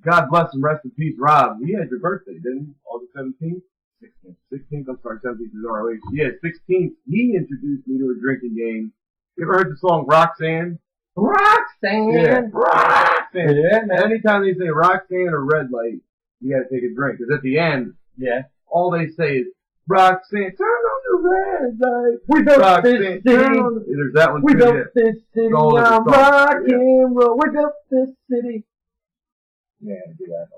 God bless and rest in peace, Rob. He had your birthday, didn't he? August 17th? 16th. I'm sorry, 17th is ROH. Yeah, 16th. He introduced me to a drinking game. You ever heard the song Roxanne? Roxanne. Yeah. Roxanne. Yeah, man. Anytime they say Roxanne or Red Light, you gotta take a drink. Because at the end, all they say is, Roxanne, turn on the red light. We built this city. There's that one too. We built this city. I'm rockin' roll. We built this city. Yeah, do that.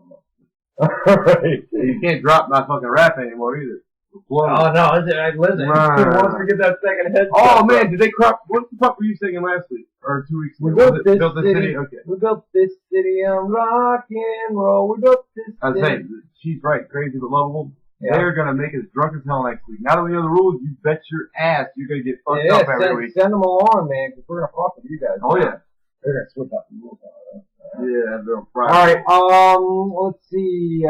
Alright. You can't drop my fucking rap anymore either. Oh no, listen. Once we get that second head. Oh man, did they crop? What the fuck were you singing last week? Or 2 weeks ago? We built this city. Okay. We built this city on rock and roll. We built this city. I was saying, she's right. Crazy but lovable. Yeah. They're gonna make us drunk as hell next week. Now that we know the rules, you bet your ass you're gonna get fucked up every week. Send them along, man, because we're gonna fuck with you guys. Oh yeah. They're gonna switch up the rules. Yeah, they're Friday. Alright, let's see,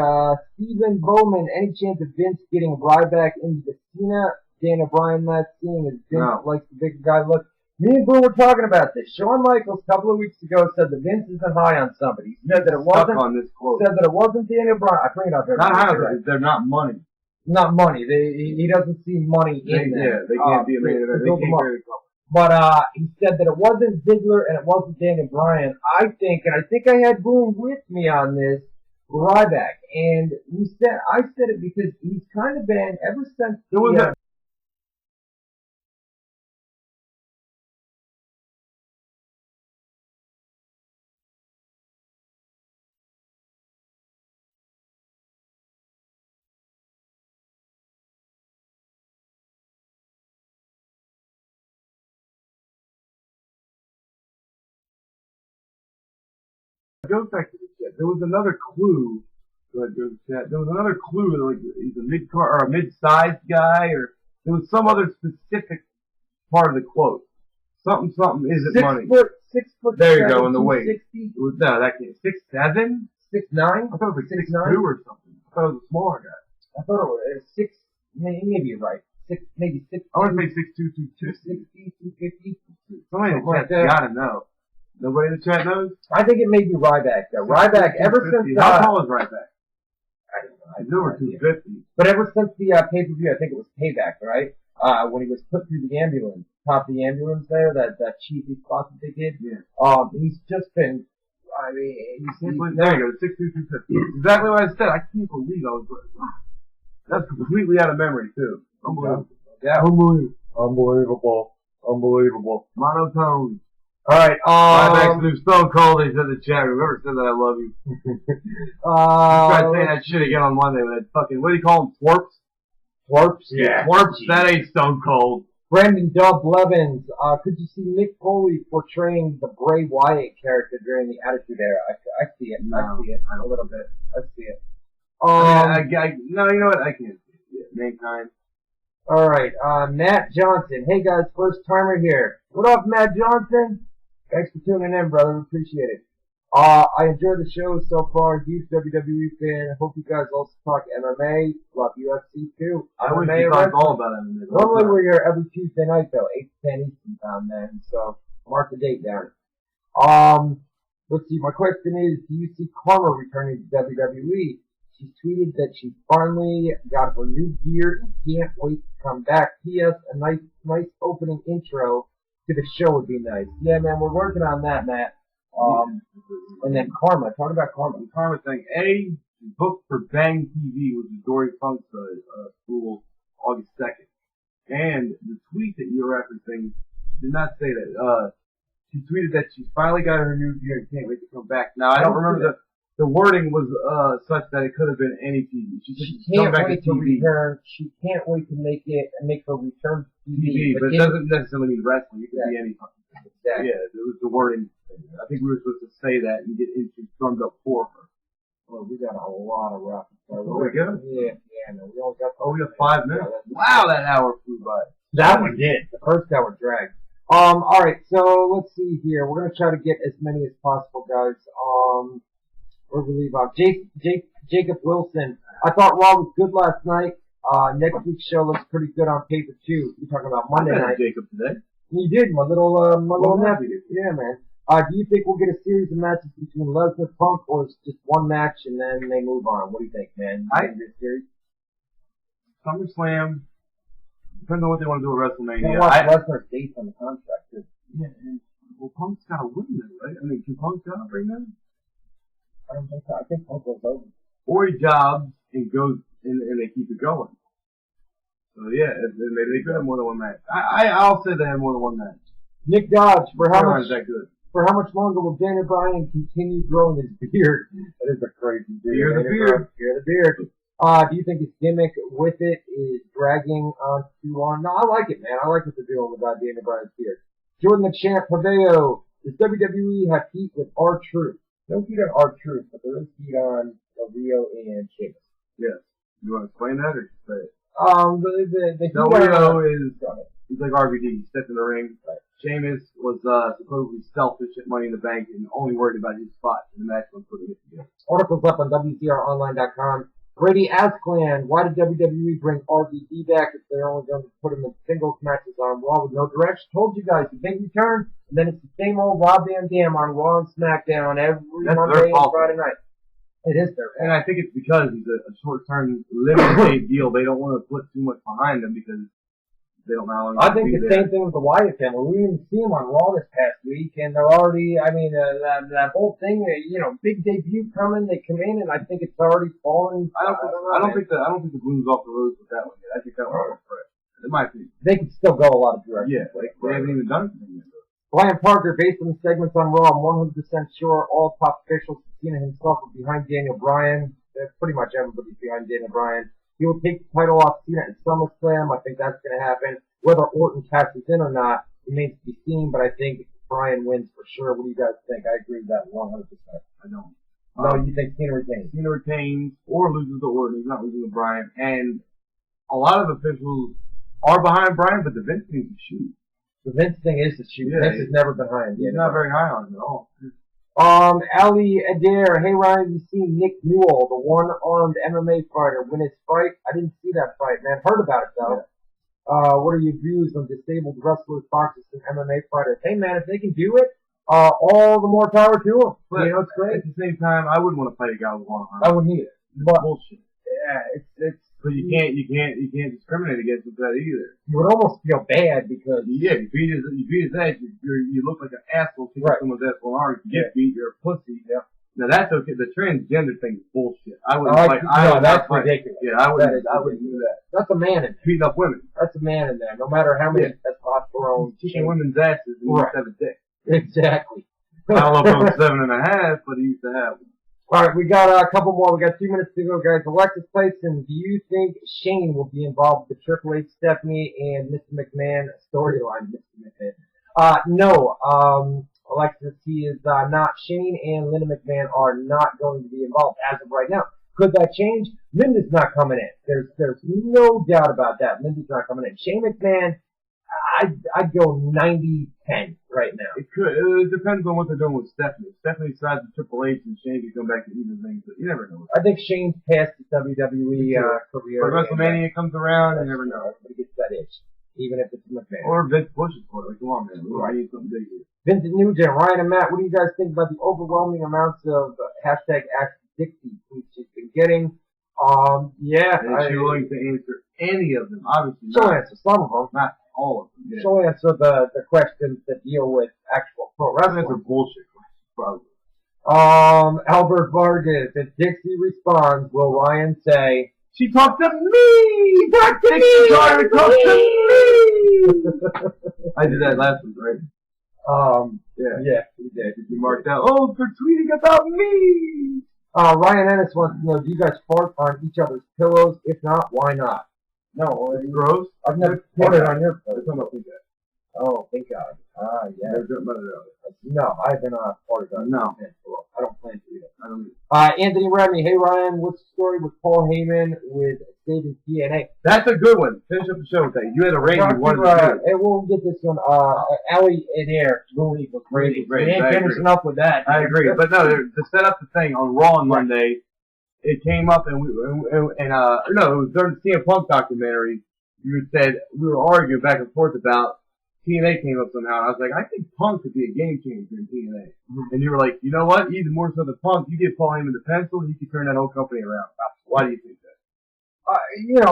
Stephen Bowman, any chance of Vince getting Ryback into the Cena? Dana Bryan not seeing as Vince likes the big guy look. Me and Boone were talking about this. Shawn Michaels a couple of weeks ago said that Vince isn't high on somebody. He said that it wasn't. On this quote. Said that it wasn't Daniel Bryan. I bring it up every Not high. They're not money. Not money. He doesn't see money in them. Yeah, they can't be a main event. They can't carry the company. But he said that it wasn't Ziggler and it wasn't Daniel Bryan. I think I had Boone with me on this, Ryback. And I said it because he's kind of been, ever since there was a goes back to the chat. There was another clue. There was another clue that like he's a mid-sized guy, or there was some other specific part of the quote. Something isn't money. 6 foot. There you go, in the weight. 60? No, that can't. 6'7"? 6'9"? I thought it was like 6'2" or something. I thought it was a smaller guy. I thought it was 6. Maybe you're right. Maybe 6. I want to say 6'2", 260, 250. Somebody in the chat gotta know. Nobody in the chat knows? I think it may be Ryback though. Ryback, ever since how tall is Ryback? I don't know. He's over 250. But ever since the pay-per-view, I think it was Payback, right? When he was put through the ambulance, top of the ambulance there, that cheesy spot that they did. Yeah. He's just been. I mean, there you go, 6'2", 250. Exactly what I said. I can't believe I was like, wow. That's completely out of memory too. Unbelievable. Yeah. Unbelievable. Monotone. Alright, Ryback's new Stone Cold, he said in the chat. Whoever said that, I love you. Tried saying that shit again on Monday with that fucking, what do you call them, twerps? Twerps? Yeah. Twerps, that ain't Stone Cold. Brandon Dub Blevins, could you see Mick Foley portraying the Bray Wyatt character during the Attitude Era? I see it. No, I see it a little bit. I see it. No, you know what? I can't see it. Yeah, Mankind. Alright, Matt Johnson. Hey guys, first timer here. What up, Matt Johnson? Thanks for tuning in, brother. Appreciate it. I enjoyed the show so far. Huge WWE fan. Hope you guys also talk MMA. Love UFC too. I wish you talked all about MMA. Normally we're here every Tuesday night though, 8 to 10 Eastern time, man. So mark the date down. Let's see. My question is, do you see Karma returning to WWE? She tweeted that she finally got her new gear and can't wait to come back. P.S. A nice opening intro to the show would be nice. Yeah, man, we're working on that, Matt. And then Karma. Talk about Karma. The Karma thing. A, booked for Bang TV, which is Dory Funk's school, August 2nd. And the tweet that you're referencing did not say that. She tweeted that she finally got her new gear and can't wait to come back. Now, I don't remember the wording was such that it could have been any TV. She said she can't wait to return. She can't wait to make her return to TV, but it doesn't necessarily mean wrestling. It could be any fucking thing. Exactly. Yeah, it was the wording. I think we were supposed to say that and get into drummed up for her. Well, we got a lot of rapid fire. Oh, we go? Yeah, no, we only got. We got 5 minutes. Wow, that hour flew by. That one did. The first hour dragged. Alright, so let's see here. We're gonna try to get as many as possible, guys. Where we leave off. Jacob Wilson. I thought Raw was good last night. Next week's show looks pretty good on paper too. You're talking about Monday night. Jacob today. You did, my little nephew. Yeah, man. Do you think we'll get a series of matches between Lesnar Punk, or it's just one match and then they move on? What do you think, man? SummerSlam. Depends on what they want to do with WrestleMania. Lesnar's dates on the contract too. Yeah, and well, Punk's got to win them, right? I mean, can Punk job right now? I don't think so. I think Punk goes over. Or he jobs and goes and they keep it going. So yeah, maybe they could have more than one match. I'll say they have more than one match. Nick Dodge, for how much? That good? For how much longer will Daniel Bryan continue growing his beard? That is a crazy beard. Beard the beard. Do you think his gimmick with it is dragging on too long? No, I like it, man. I like what they're doing with Daniel Bryan's beard. Jordan the Champ Paveo. Does WWE have heat with R-Truth? No heat on R-Truth, but there is heat on Rio and Sheamus. Yes. You want to explain that or just say it? Rio is, he's like RVD. He stepped in the ring. Right. Sheamus was supposedly selfish at Money in the Bank and only worried about his spot in the match when putting it together. Articles up on WZROnline.com. Brady Asclan, why did WWE bring RVD back if they're only going to put him in singles matches on Raw with no direction? Told you guys, the big return, and then it's the same old Rob Van Dam on Raw and SmackDown every Monday and Friday night. It is their fault. And I think it's because he's a short-term, limited deal. They don't want to put too much behind him because they don't know how long I think the same thing with the Wyatt family. We didn't see them on Raw this past week, and they're already, I mean, that whole thing, big debut coming, they come in, and I think it's already fallen. I don't think the Blues off the road with that one yet. I think that one's fresh. It might be. They can still go a lot of directions. Yeah, they haven't even done it yet. Brian Parker, based on the segments on Raw, I'm 100% sure all top officials, Cena himself, are behind Daniel Bryan. Pretty much everybody's behind Daniel Bryan. He will take the title off Cena at SummerSlam. I think that's going to happen. Whether Orton cashes in or not remains to be seen, but I think Bryan wins for sure. What do you guys think? I agree with that 100%. I don't. No, you think Cena retains? Cena retains or loses to Orton. He's not losing to Bryan. And a lot of officials are behind Bryan, but the Vince thing is to shoot. The Vince thing is to shoot. Yeah, Vince has never been behind. He's not very high on it at all. Ali Adair, hey Ryan, you seen Nick Newell, the one-armed MMA fighter, win his fight? I didn't see that fight, man. Heard about it though. Yeah. What are your views on disabled wrestlers, boxers, and MMA fighters? Hey man, if they can do it, all the more power to them. But it's great. At the same time, I wouldn't want to fight a guy with one arm. I wouldn't either. But bullshit. Yeah, it's. But you can't discriminate against him for that either. You would almost feel bad because if you beat his ass, you look like an asshole kicking someone's ass with an arm. If you get beat, you're a pussy. Yeah. Now that's okay. The transgender thing is bullshit. I wouldn't fight. That's ridiculous. Yeah, I wouldn't do that. That's a man in there. Beating up women. That's a man in there. No matter how many testosterone. Kicking women's asses and used to have a dick. Exactly. I don't know if I'm 7.5, but he used to have one. All right, we got a couple more. We got 2 minutes to go, guys. Alexis Playson, do you think Shane will be involved with the Triple H, Stephanie, and Mr. McMahon storyline? Mr. McMahon. No. Alexis, he is not. Shane and Linda McMahon are not going to be involved as of right now. Could that change? Linda's not coming in. There's no doubt about that. Linda's not coming in. Shane McMahon, I'd go 90-10 right now. It could. It depends on what they're doing with Stephanie. If Stephanie decides to Triple H and Shane could come back to even things, but you never know. I think Shane's past his WWE career. When WrestleMania comes around, you never know. He gets that itch, even if it's McMahon. Or Vince pushes for it. Like, come on, man. I need something big here. Vincent Nugent, Ryan and Matt, what do you guys think about the overwhelming amounts of hashtag Ask Dixie tweets she's been getting? Yeah. Is she willing to answer any of them? Obviously she'll not. answer some of them. Not all of them. Yeah. She'll answer the questions that deal with actual pro wrestling. That's a bullshit question, probably. Albert Vargas, if Dixie responds, will Ryan say, she talked to me! Talk to me! Talk to me! I did that last week, right? Yeah, we did. You marked out, oh, for tweeting about me! Ryan Ennis wants to know, do you guys fart on each other's pillows? If not, why not? No, it's gross. I've never put it on your pillow. Oh, thank God. Yeah. No, I haven't farted on no. Pillow. I don't plan to either. Anthony Remy, hey Ryan, what's the story with Paul Heyman with saving TNA? That's a good one. Finish up the show with that. You had a rating you wanted to do. We'll get this one. Ali Adair, Moon Eagles rating. We ain't finishing up with that. I agree. But no, to set up the thing on Raw on Monday, it came up and no, it was during the CM Punk documentary. You said we were arguing back and forth about TNA came up somehow. And I was like, I think Punk could be a game changer in TNA. Mm-hmm. And you were like, you know what? Even more so than Punk, you give Paul Heyman the pencil, he could turn that whole company around. Why do you think that?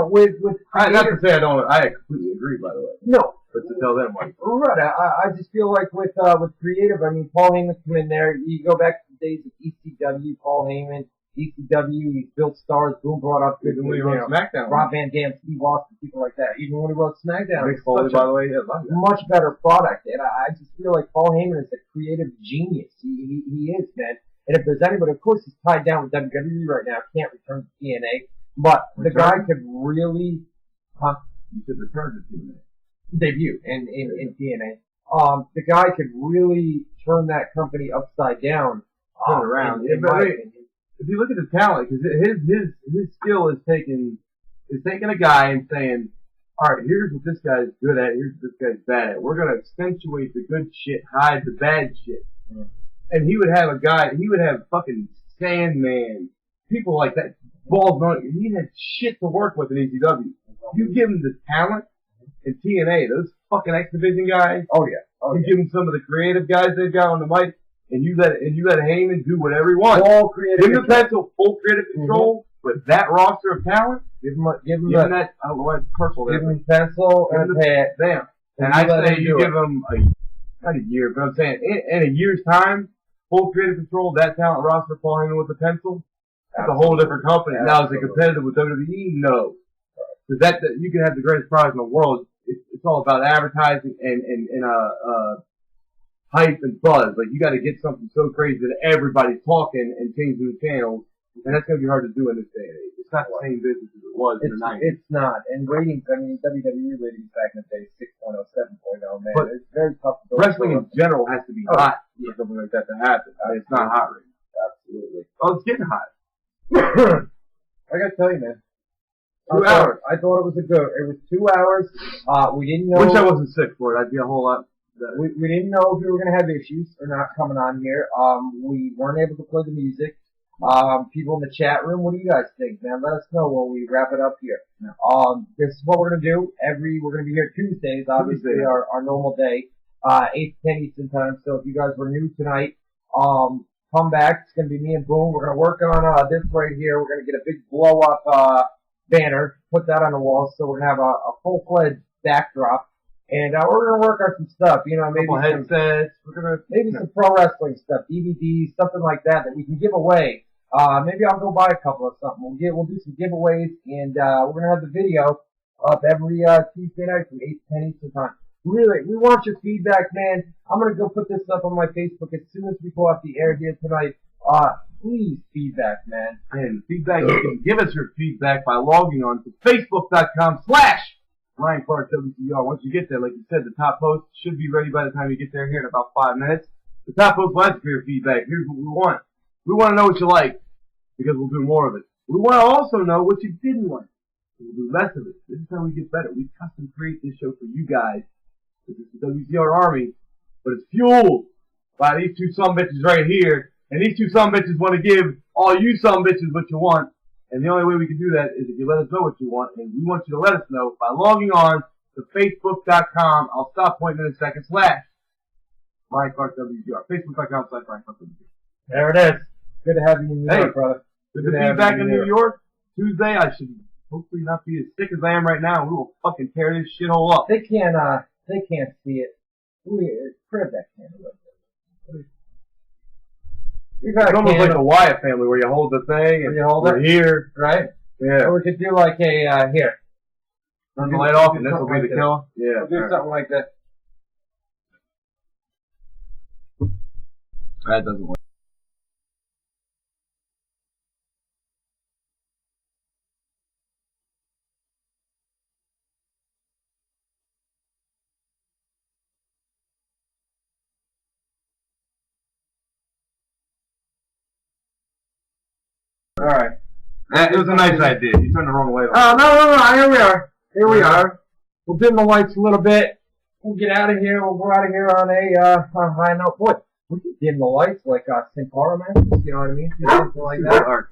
With not to say I completely agree, by the way. No. But to tell them why. Right. I just feel like with creative, I mean, Paul Heyman come in there, you go back to the days of ECW, Paul Heyman, ECW, he built stars, Boom brought up good, when he wrote SmackDown. Rob Van Dam, Steve Austin, people like that. Even when he wrote SmackDown, Mick Foley, by the way, much better product. And I just feel like Paul Heyman is a creative genius. He is, man. And if there's anybody, of course, he's tied down with WWE right now, can't return to TNA. But the guy could really, you said return to TNA. Debut in TNA. The guy could really turn that company upside down. Turn around. If you look at the talent, because his skill is taking a guy and saying, all right, here's what this guy's good at, here's what this guy's bad at. We're gonna accentuate the good shit, hide the bad shit. Mm. And he would have fucking Sandman, people like that, balls on. He had shit to work with in ECW. You give him the talent in TNA, those fucking X Division guys. Oh yeah. You give him some of the creative guys they've got on the mic. and you let Heyman do whatever he wants. All creative Give him the pencil, full creative control with that roster of talent. Give him that. I don't know why it's purple there. Give him pencil and a pad. Damn. And I say you give him not a year, but I'm saying in a year's time, full creative control, that talent roster, Paul Heyman with the pencil. That's a whole different company. Now, is it competitive with WWE? No. Because you can have the greatest product in the world. It's all about advertising and hype and buzz. Like, you got to get something so crazy that everybody's talking and changing the channels, and that's going to be hard to do in this day and age. It's not the same business as it was in the 90s. It's not. And ratings, I mean, WWE ratings back in the day, 6.0, 7.0, man. But it's very tough to go. Wrestling in general has to be hot for something like that to happen. I mean, it's not hot right now. Absolutely. Oh, it's getting hot. I got to tell you, man. 2 hours. I thought it was it was 2 hours. We didn't know. Wish I wasn't sick for it. I'd be a whole lot better. We didn't know if we were going to have issues or not coming on here. We weren't able to play the music. People in the chat room, what do you guys think, man? Let us know when we wrap it up here. This is what we're going to do. We're going to be here Tuesdays, obviously, our normal day, 8 to 10 Eastern time. So if you guys were new tonight, come back. It's going to be me and Boom. We're going to work on this right here. We're going to get a big blow-up banner, put that on the wall, so we're going to have a full-fledged backdrop. And we're going to work on some stuff, you know, maybe some headsets. Maybe some pro wrestling stuff, DVDs, something like that we can give away. Maybe I'll go buy a couple of something. We'll do some giveaways, and we're going to have the video up every Tuesday night from 8 to 10 Eastern time. Really, we want your feedback, man. I'm going to go put this up on my Facebook as soon as we go off the air here tonight. Please, feedback, man. And feedback, you can give us your feedback by logging on to Facebook.com/Ryan Clark WZR. Once you get there, like you said, the top post should be ready by the time you get there here in about 5 minutes. The top post will ask for your feedback. Here's what we want. We want to know what you like, because we'll do more of it. We want to also know what you didn't like. We'll do less of it. This is how we get better. We custom create this show for you guys. This is the WZR Army, but it's fueled by these two sumbitches right here. And these two sumbitches want to give all you sumbitches what you want. And the only way we can do that is if you let us know what you want. And we want you to let us know by logging on to Facebook.com. I'll stop pointing in a second. / Ryan Clark WZR. Facebook.com / Ryan Clark WZR. There it is. Good to have you in New York, brother. Good to be back in New York. Tuesday, I should hopefully not be as sick as I am right now. We will fucking tear this shithole up. They can't see it. Grab that candle. It's almost like the Wyatt family where you hold the thing and we're here, right? Yeah. Or we could do like a here. Turn the light off and this will be the kill. Yeah. We'll do something like that. That doesn't work. All right. It was a nice idea. You turned the wrong way. Oh, no. Here we are. We are. We'll dim the lights a little bit. We'll get out of here. We'll go out of here on a high note. Boy, we can dim the lights like Sin Cara, man. You know what I mean? Something like that.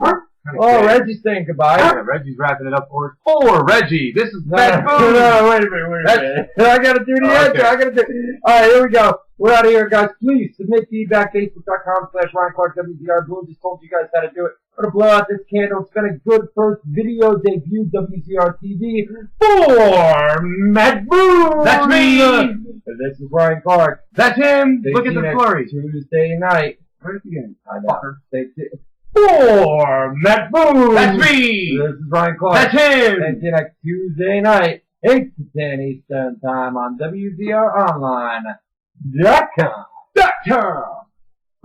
Oh, Reggie's saying goodbye. Yeah, Reggie's wrapping it up for us. Reggie, this is bad No, wait a minute. I gotta do the answer. Okay. I gotta do. All right, here we go. We're out of here, guys. Please submit feedback. Facebook.com / Ryan Clark WZR. Blue just told you guys how to do it. I'm gonna blow out this candle. It's been a good first video debut, WZR TV, for Matt Boone. That's me. And this is Ryan Clark. That's him. Stay Look at the tuned flurry. Tuesday night. Where's it again? I know. Stay tuned. For Matt Boone. That's me. This is Ryan Clark. That's him. And next Tuesday night, 8 to 10 Eastern time on WZROnline.com.